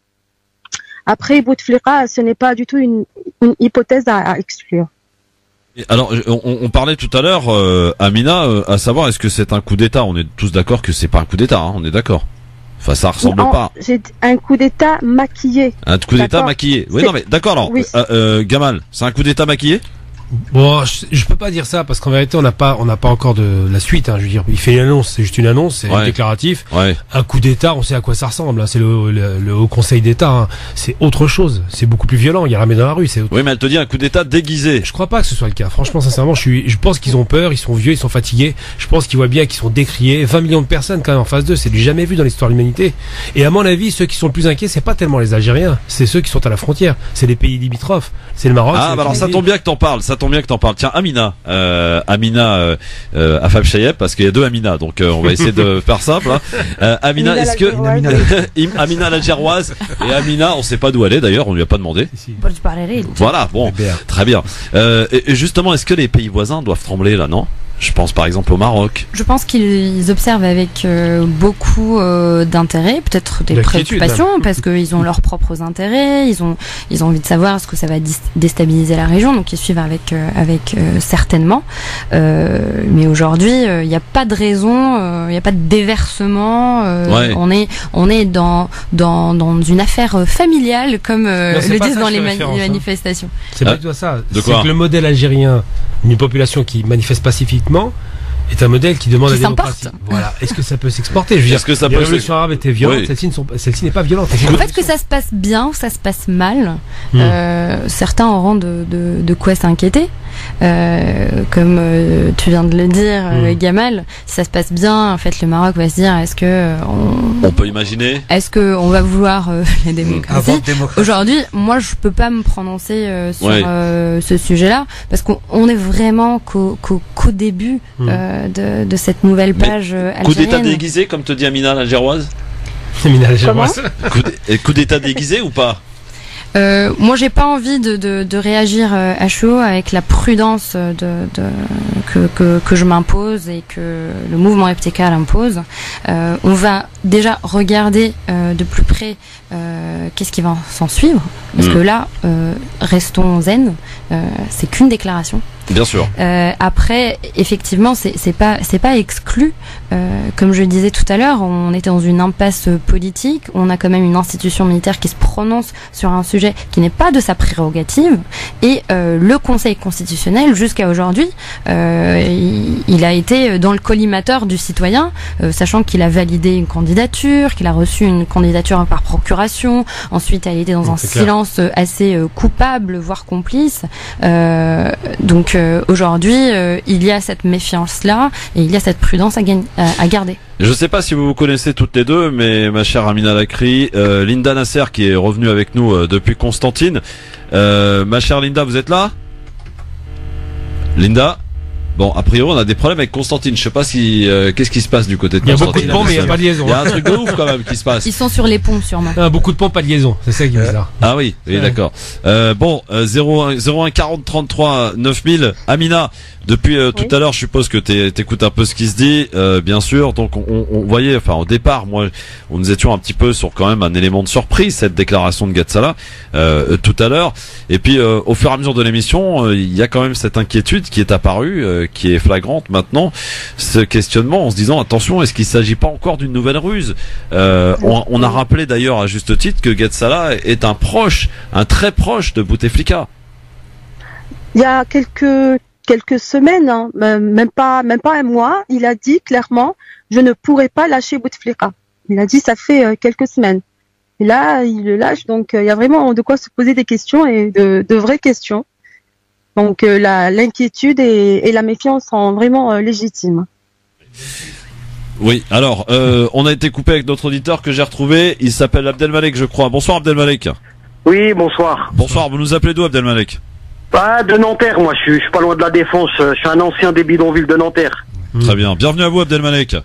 Après Bouteflika, ce n'est pas du tout une hypothèse à exclure.
Alors, on parlait tout à l'heure, Amina, à savoir est-ce que c'est un coup d'État. On est tous d'accord que c'est pas un coup d'État, hein, on est d'accord. Enfin, ça ressemble pas.
J'ai un coup d'État maquillé.
Un coup d'État maquillé. Oui, non, mais d'accord. Alors,
oui.
Gamal, c'est un coup d'État maquillé?
Bon, je peux pas dire ça parce qu'en vérité on n'a pas encore de la suite. Hein, je veux dire, il fait une annonce, c'est juste une annonce, c'est déclaratif.
Ouais.
Un coup d'État, on sait à quoi ça ressemble. Hein, c'est le Haut Conseil d'État. Hein, c'est autre chose. C'est beaucoup plus violent. Il y a l'armée dans la rue.
Oui, mais elle te dit un coup d'État déguisé.
Je crois pas que ce soit le cas. Franchement, sincèrement, je pense qu'ils ont peur. Ils sont vieux, ils sont fatigués. Je pense qu'ils voient bien qu'ils sont décriés. 20 millions de personnes quand même en face d'eux, c'est du jamais vu dans l'histoire de l'humanité. Et à mon avis, ceux qui sont le plus inquiets, c'est pas tellement les Algériens, c'est ceux qui sont à la frontière. C'est les pays limitrophes. C'est le Maroc.
Ah, bah alors ça tombe bien que t'en parles. Tiens, Amina, Afab Chayeb, parce qu'il y a deux Amina, donc on va essayer de faire simple. Hein. Amina, est-ce que Amina l'Algéroise et Amina, on sait pas d'où elle est d'ailleurs, on lui a pas demandé. Voilà, bon, très bien. Et justement, est-ce que les pays voisins doivent trembler là, non? Je pense par exemple au Maroc.
Je pense qu'ils observent avec beaucoup d'intérêt, peut-être des préoccupations, parce qu'ils ont leurs propres intérêts, ils ont envie de savoir ce que ça va déstabiliser la région, donc ils suivent avec certainement. Mais aujourd'hui, il n'y a pas de raison, il n'y a pas de déversement. On est dans une affaire familiale, comme le disent dans les manifestations.
C'est pas tout ça. C'est que le modèle algérien, une population qui manifeste pacifiquement, est un modèle qui demande la démocratie. Voilà. Est-ce que ça peut s'exporter? Je veux dire, les révolutions arabes étaient violentes, celle-ci n'est pas violente.
En fait, que ça se passe bien ou ça se passe mal, certains auront de quoi s'inquiéter. Comme tu viens de le dire, Gamal, si ça se passe bien, en fait, le Maroc va se dire, est-ce que
on peut imaginer,
est-ce que on va vouloir la démocratie? Aujourd'hui, moi, je peux pas me prononcer sur ce sujet-là parce qu'on est vraiment qu'au début de cette nouvelle page algérienne.
Coup d'État déguisé, comme te dit Amina l'Algéroise.
Amina l'Algéroise.
Coup d'État déguisé ou pas?
Moi, j'ai pas envie de réagir à chaud avec la prudence que je m'impose et que le mouvement Ebtekal impose. On va déjà regarder de plus près qu'est-ce qui va s'en suivre, parce que là, restons zen. C'est qu'une déclaration.
Bien sûr.
Après, effectivement, c'est pas exclu. Comme je le disais tout à l'heure, on était dans une impasse politique. On a quand même une institution militaire qui se prononce sur un sujet qui n'est pas de sa prérogative. Et le Conseil constitutionnel, jusqu'à aujourd'hui, il a été dans le collimateur du citoyen, sachant qu'il a validé une candidature, qu'il a reçu une candidature par procuration. Ensuite, elle était dans un silence assez coupable, voire complice. Donc aujourd'hui, il y a cette méfiance-là et il y a cette prudence à garder.
Je ne sais pas si vous vous connaissez toutes les deux, mais ma chère Amina Lakri, Linda Nasser qui est revenue avec nous depuis Constantine. Ma chère Linda, vous êtes là? Linda? Bon, a priori, on a des problèmes avec Constantine. Je sais pas si qu'est-ce qui se passe du côté de Constantine.
Il y a beaucoup de ponts, mais il n'y a pas de liaison.
Il y a un truc de ouf quand même qui se passe.
Ils sont sur les ponts, sûrement.
Beaucoup de ponts, pas de liaison. C'est ça qui est bizarre.
Ah oui, d'accord. Bon, 01 40 33 9000. Amina, depuis tout à l'heure, je suppose que t'écoutes un peu ce qui se dit, bien sûr. Donc on voyait, enfin au départ, nous étions un petit peu sur quand même un élément de surprise, cette déclaration de Gatsala tout à l'heure. Et puis au fur et à mesure de l'émission, il y a quand même cette inquiétude qui est apparue, qui est flagrante maintenant, ce questionnement en se disant attention, est-ce qu'il s'agit pas encore d'une nouvelle ruse? On a rappelé d'ailleurs à juste titre que Gatsala est un très proche de Bouteflika.
Il y a quelques semaines, hein, même pas un mois, il a dit clairement je ne pourrai pas lâcher Bouteflika. Il a dit ça fait quelques semaines. Et là, il le lâche, donc il y a vraiment de quoi se poser des questions et de vraies questions. Donc l'inquiétude et la méfiance sont vraiment légitimes.
Oui, alors on a été coupé avec notre auditeur que j'ai retrouvé, il s'appelle Abdelmalek je crois. Bonsoir Abdelmalek.
Oui, bonsoir.
Bonsoir, vous nous appelez d'où Abdelmalek?
De Nanterre, moi je suis pas loin de la Défense, je suis un ancien des bidonvilles de Nanterre.
Très bien, bienvenue à vous Abdelmalek.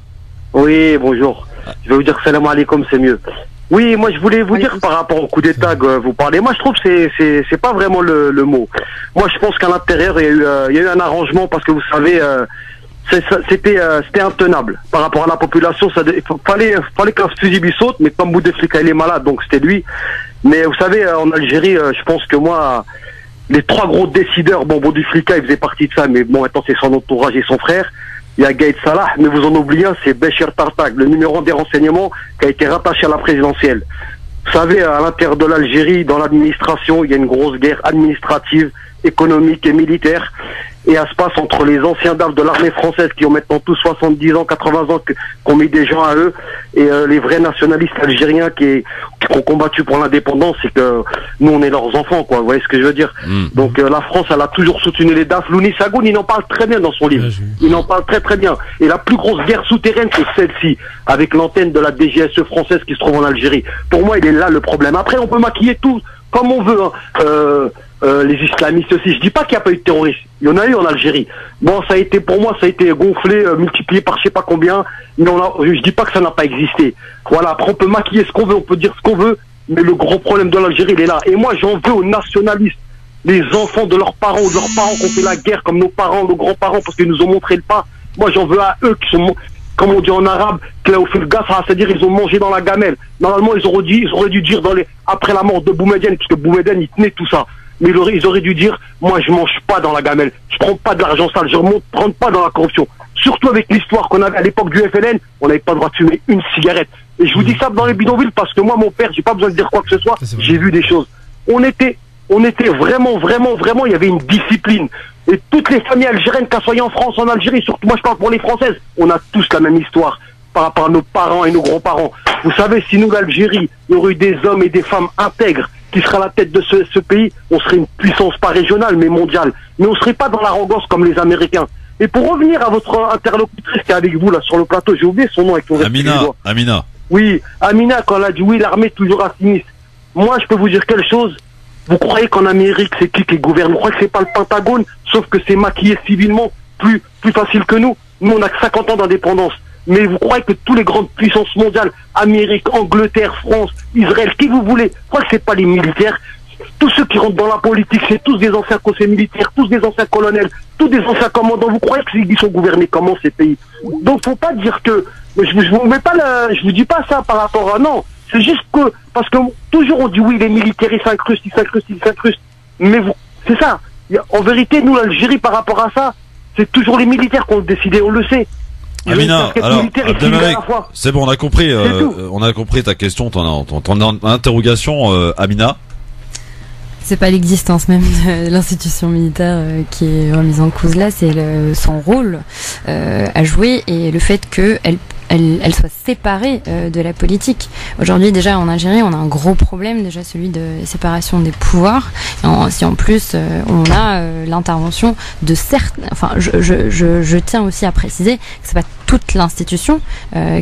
Oui, bonjour. Je vais vous dire salam alaikum, c'est mieux. Oui, moi je voulais vous dire par rapport au coup d'État que vous parlez, moi je trouve que c'est pas vraiment le mot. Moi je pense qu'à l'intérieur il y a eu un arrangement parce que vous savez, c'était intenable par rapport à la population. Fallait qu'un fusible saute, mais comme Bouteflika il est malade, donc c'était lui. Mais vous savez, en Algérie, je pense que moi, les trois gros décideurs, bon, Bouteflika il faisait partie de ça, mais bon, maintenant c'est son entourage et son frère. Il y a Gaïd Salah, mais vous en oubliez un, c'est Béchir Tartak, le numéro 1 des renseignements qui a été rattaché à la présidentielle. Vous savez, à l'intérieur de l'Algérie, dans l'administration, il y a une grosse guerre administrative, économique et militaire. Et elle se passe entre les anciens DAF de l'armée française qui ont maintenant tous 70 ans, 80 ans, qui ont mis des gens à eux, et les vrais nationalistes algériens qui ont combattu pour l'indépendance, c'est que nous on est leurs enfants, quoi. Vous voyez ce que je veux dire? Donc la France, elle a toujours soutenu les DAF. Louni Sagoun, il en parle très bien dans son livre. Il en parle très très bien. Et la plus grosse guerre souterraine, c'est celle-ci, avec l'antenne de la DGSE française qui se trouve en Algérie. Pour moi, il est là le problème. Après, on peut maquiller tout comme on veut, hein. Les islamistes aussi. Je dis pas qu'il n'y a pas eu de terroristes. Il y en a eu en Algérie. Bon, ça a été, pour moi, ça a été gonflé, multiplié par je sais pas combien. Mais je dis pas que ça n'a pas existé. Voilà. Après, on peut maquiller ce qu'on veut, on peut dire ce qu'on veut. Mais le gros problème de l'Algérie, il est là. Et moi, j'en veux aux nationalistes. Les enfants de leurs parents, ou de leurs parents qui ont fait la guerre, comme nos parents, nos grands-parents, parce qu'ils nous ont montré le pas. Moi, j'en veux à eux qui sont, comme on dit en arabe, c'est-à-dire ils ont mangé dans la gamelle. Normalement, ils auraient dû dire après la mort de Boumedienne, puisque Boumedienne, il tenait tout ça. Mais ils auraient dû dire, moi je mange pas dans la gamelle, je prends pas de l'argent sale, je rentre pas dans la corruption. Surtout avec l'histoire qu'on avait à l'époque du FLN, on n'avait pas le droit de fumer une cigarette. Et je vous dis ça dans les bidonvilles parce que moi, mon père, j'ai pas besoin de dire quoi que ce soit, j'ai vu des choses. On était vraiment, il y avait une discipline. Et toutes les familles algériennes, qu'elles soient en France, en Algérie, surtout moi je parle pour les Françaises, on a tous la même histoire par rapport à nos parents et nos grands-parents. Vous savez, si nous, l'Algérie, il y aurait eu des hommes et des femmes intègres qui seraient à la tête de ce pays, on serait une puissance pas régionale, mais mondiale. Mais on serait pas dans l'arrogance comme les Américains. Et pour revenir à votre interlocutrice qui est avec vous là sur le plateau, j'ai oublié son nom avec ton
Amina.
Oui, Amina, quand elle a dit oui, l'armée toujours à sinistre. Moi, je peux vous dire quelque chose. Vous croyez qu'en Amérique, c'est qui gouverne? Vous croyez que c'est pas le Pentagone, sauf que c'est maquillé civilement plus facile que nous? Nous, on a que 50 ans d'indépendance. Mais vous croyez que tous les grandes puissances mondiales, Amérique, Angleterre, France, Israël, qui vous voulez, vous croyez que c'est pas les militaires? Tous ceux qui rentrent dans la politique, c'est tous des anciens conseillers militaires, tous des anciens colonels, tous des anciens commandants. Vous croyez qu'ils sont gouvernés comment ces pays? Donc faut pas dire que je vous dis pas ça par rapport à non. C'est juste que parce que toujours on dit oui les militaires ils s'incrustent. Mais c'est ça. En vérité nous l'Algérie par rapport à ça, c'est toujours les militaires qui ont décidé, on le sait.
Amina, alors, c'est bon, on a compris ta question, ton interrogation, Amina.
C'est pas l'existence même de l'institution militaire qui est remise en cause là, c'est son rôle à jouer et le fait qu'elle soit séparée de la politique. Aujourd'hui déjà en Algérie on a un gros problème, déjà celui de séparation des pouvoirs. Si en plus on a l'intervention de certains, enfin je tiens aussi à préciser que c'est pas toute l'institution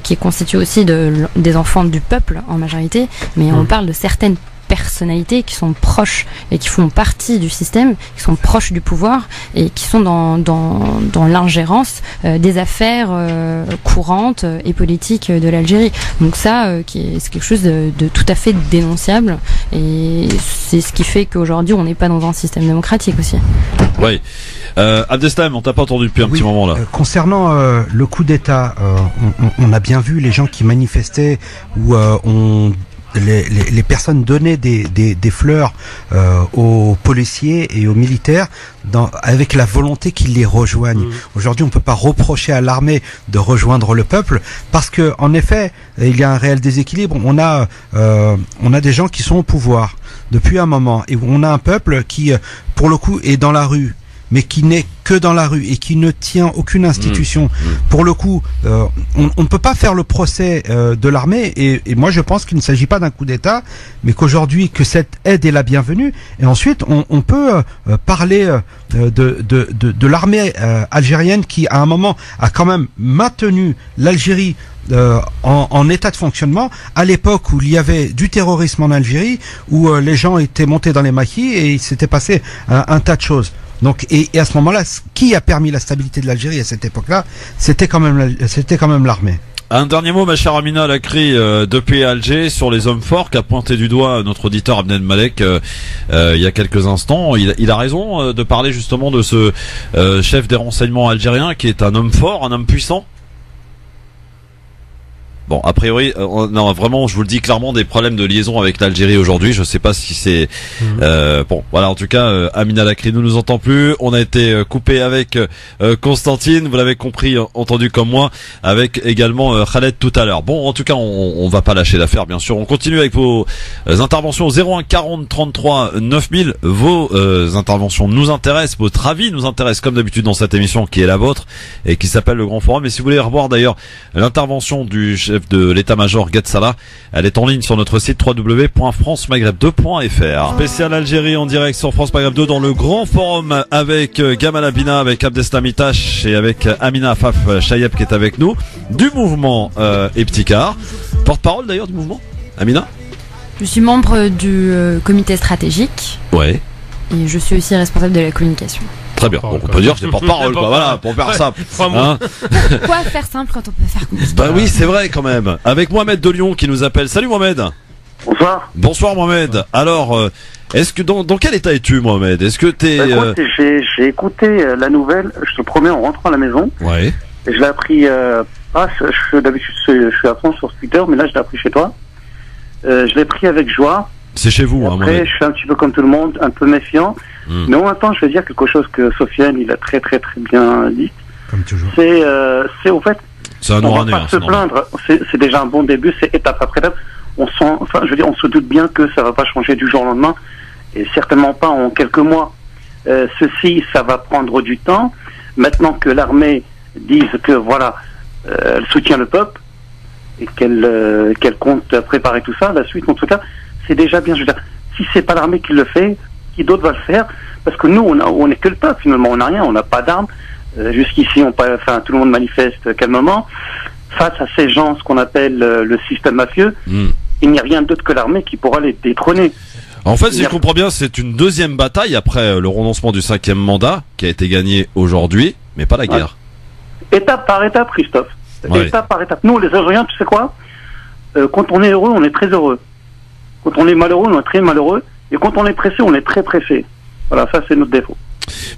qui est constituée aussi des enfants du peuple en majorité, mais on parle de certaines personnalités qui sont proches et qui font partie du système, qui sont proches du pouvoir et qui sont dans l'ingérence des affaires courantes et politiques de l'Algérie. Donc ça, c'est quelque chose de tout à fait dénonçable et c'est ce qui fait qu'aujourd'hui on n'est pas dans un système démocratique aussi.
Oui. Abdeslam, on t'a pas entendu depuis un petit moment là.
Concernant le coup d'État, on a bien vu les gens qui manifestaient où les personnes donnaient des fleurs aux policiers et aux militaires avec la volonté qu'ils les rejoignent. Aujourd'hui, on peut pas reprocher à l'armée de rejoindre le peuple parce que, en effet, il y a un réel déséquilibre. On a des gens qui sont au pouvoir depuis un moment et on a un peuple qui, pour le coup, est dans la rue, mais qui n'est que dans la rue et qui ne tient aucune institution. Pour le coup, on ne peut pas faire le procès de l'armée et moi je pense qu'il ne s'agit pas d'un coup d'État, mais qu'aujourd'hui que cette aide est la bienvenue. Et ensuite, on peut parler de l'armée algérienne qui, à un moment, a quand même maintenu l'Algérie en état de fonctionnement à l'époque où il y avait du terrorisme en Algérie, où les gens étaient montés dans les maquis et il s'était passé un tas de choses. Donc, et à ce moment-là, qui a permis la stabilité de l'Algérie à cette époque-là, c'était quand même l'armée.
Un dernier mot, ma chère Amina Lakri, depuis Alger, sur les hommes forts qu'a pointé du doigt notre auditeur Abdel Malek il y a quelques instants. Il a raison de parler justement de ce chef des renseignements algériens qui est un homme fort, un homme puissant. Bon, a priori, non, vraiment, je vous le dis clairement, des problèmes de liaison avec l'Algérie aujourd'hui. Je sais pas si c'est bon. Voilà, en tout cas, Amina Lakri ne nous entend plus. On a été coupé avec Constantine. Vous l'avez compris, entendu comme moi, avec également Khaled tout à l'heure. Bon, en tout cas, on va pas lâcher l'affaire, bien sûr. On continue avec vos interventions au 01 40 33 9000. Vos interventions nous intéressent, votre avis nous intéresse, comme d'habitude dans cette émission qui est la vôtre et qui s'appelle le Grand Forum. Et si vous voulez revoir d'ailleurs l'intervention du chef de l'état-major Gad Salah, elle est en ligne sur notre site www.francemaghreb2.fr. Spécial Algérie en direct sur France Maghreb 2 dans le Grand Forum avec Gamal Abina, avec Abdeslam Itache et avec Amina Afaf Chayeb qui est avec nous du mouvement Eptikar. Porte-parole d'ailleurs du mouvement, Amina?
Je suis membre du comité stratégique.
Ouais.
Et je suis aussi responsable de la communication.
Très bien, donc on peut dire que c'est porte-parole, quoi. Voilà, pour faire simple. Hein.
Pourquoi faire simple quand on peut faire compliqué?
Bah oui, c'est vrai quand même. Avec Mohamed de Lyon qui nous appelle. Salut Mohamed.
Bonsoir.
Bonsoir Mohamed. Alors, est-ce que dans quel état es-tu Mohamed? Est-ce que t'es...
J'ai écouté la nouvelle, je te promets, en rentrant à la maison.
Ouais.
Et je l'ai appris, d'habitude je suis à fond sur Twitter, mais là je l'ai appris chez toi. Je l'ai pris avec joie.
C'est chez vous, hein,
après, je suis un petit peu comme tout le monde, un peu méfiant. Mais en même temps, je vais dire quelque chose que Sofiane, il a très très très bien dit.
Comme toujours.
C'est au fait,
c'est un
on va pas se plaindre. C'est déjà un bon début, c'est étape après étape. On se doute bien que ça va pas changer du jour au lendemain, et certainement pas en quelques mois. Ceci, ça va prendre du temps. Maintenant que l'armée dise que voilà, elle soutient le peuple et qu'elle compte préparer tout ça, la suite en tout cas, c'est déjà bien. Je veux dire, si c'est pas l'armée qui le fait, qui d'autre va le faire? Parce que nous, on est que le peuple finalement, on n'a rien, on n'a pas d'armes. Jusqu'ici, tout le monde manifeste calmement. Face à ces gens, ce qu'on appelle le système mafieux, il n'y a rien d'autre que l'armée qui pourra les détrôner.
En fait, si je comprends bien, c'est une deuxième bataille après le renoncement du 5e mandat qui a été gagné aujourd'hui, mais pas la guerre.
Étape par étape, Christophe.
Ouais.
Étape par étape. Nous, les Algériens, tu sais quoi? Quand on est heureux, on est très heureux. Quand on est malheureux, on est très malheureux. Et quand on est pressé, on est très pressé. Voilà, ça c'est notre défaut.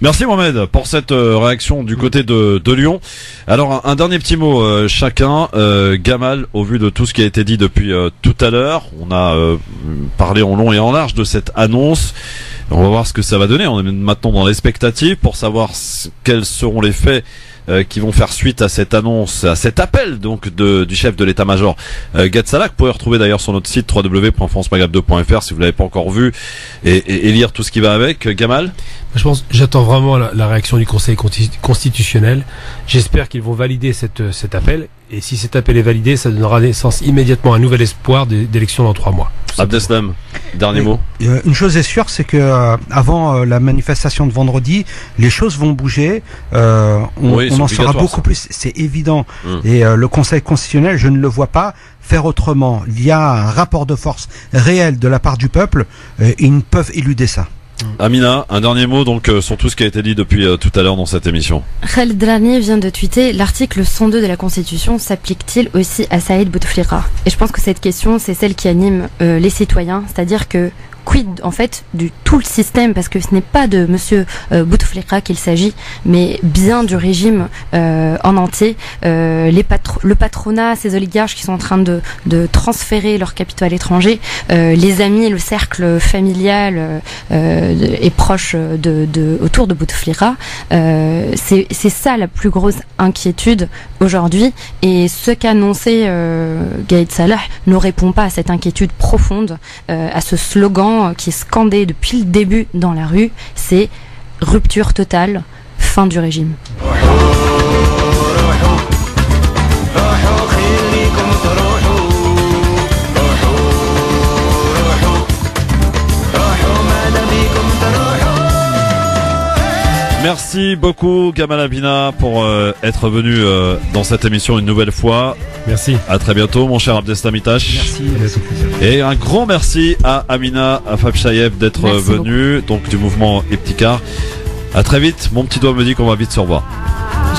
Merci Mohamed pour cette réaction du côté de Lyon. Alors un dernier petit mot chacun. Gamal, au vu de tout ce qui a été dit depuis tout à l'heure, on a parlé en long et en large de cette annonce. On va voir ce que ça va donner. On est maintenant dans l'expectative pour savoir quels seront les faits qui vont faire suite à cette annonce, à cet appel donc du chef de l'état-major Gad Salah, que vous pouvez retrouver d'ailleurs sur notre site www.francemaghreb2.fr si vous l'avez pas encore vu et lire tout ce qui va avec. Gamal?
J'attends vraiment la réaction du Conseil constitutionnel. J'espère qu'ils vont valider cet appel. Et si cet appel est validé, ça donnera naissance immédiatement à un nouvel espoir d'élection dans 3 mois.
Abdeslam, dernier mot.
Une chose est sûre, c'est que avant la manifestation de vendredi, les choses vont bouger. On en saura beaucoup plus, c'est évident. Et le Conseil constitutionnel, je ne le vois pas faire autrement. Il y a un rapport de force réel de la part du peuple. Ils ne peuvent éluder ça.
Amina, un dernier mot donc sur tout ce qui a été dit depuis tout à l'heure dans cette émission.
Khaled Drani vient de tweeter: l'article 102 de la Constitution s'applique-t-il aussi à Saïd Bouteflika? Et je pense que cette question, c'est celle qui anime les citoyens, c'est-à-dire que quid en fait du tout le système, parce que ce n'est pas de monsieur Bouteflika qu'il s'agit, mais bien du régime en entier. Le patronat, ces oligarches qui sont en train de transférer leurs capitaux à l'étranger, les amis, le cercle familial et proche autour de Bouteflika, c'est ça la plus grosse inquiétude aujourd'hui, et ce qu'a annoncé Gad Salah ne répond pas à cette inquiétude profonde, à ce slogan qui est scandé depuis le début dans la rue, c'est rupture totale, fin du régime.
Merci beaucoup Gamal Abina pour être venu dans cette émission une nouvelle fois.
Merci.
À très bientôt mon cher Abdeslam Itache.
Merci.
Et un grand merci à Amina Afaf Chayeb d'être venue, donc du mouvement Eptikar. À très vite, mon petit doigt me dit qu'on va vite se revoir.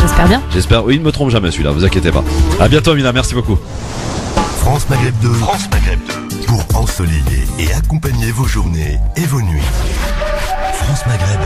J'espère bien.
J'espère. Oui, il ne me trompe jamais celui-là, vous inquiétez pas. À bientôt, Mina, merci beaucoup.
France Maghreb 2. France Maghreb 2. Pour ensoleiller et accompagner vos journées et vos nuits. France Maghreb 2.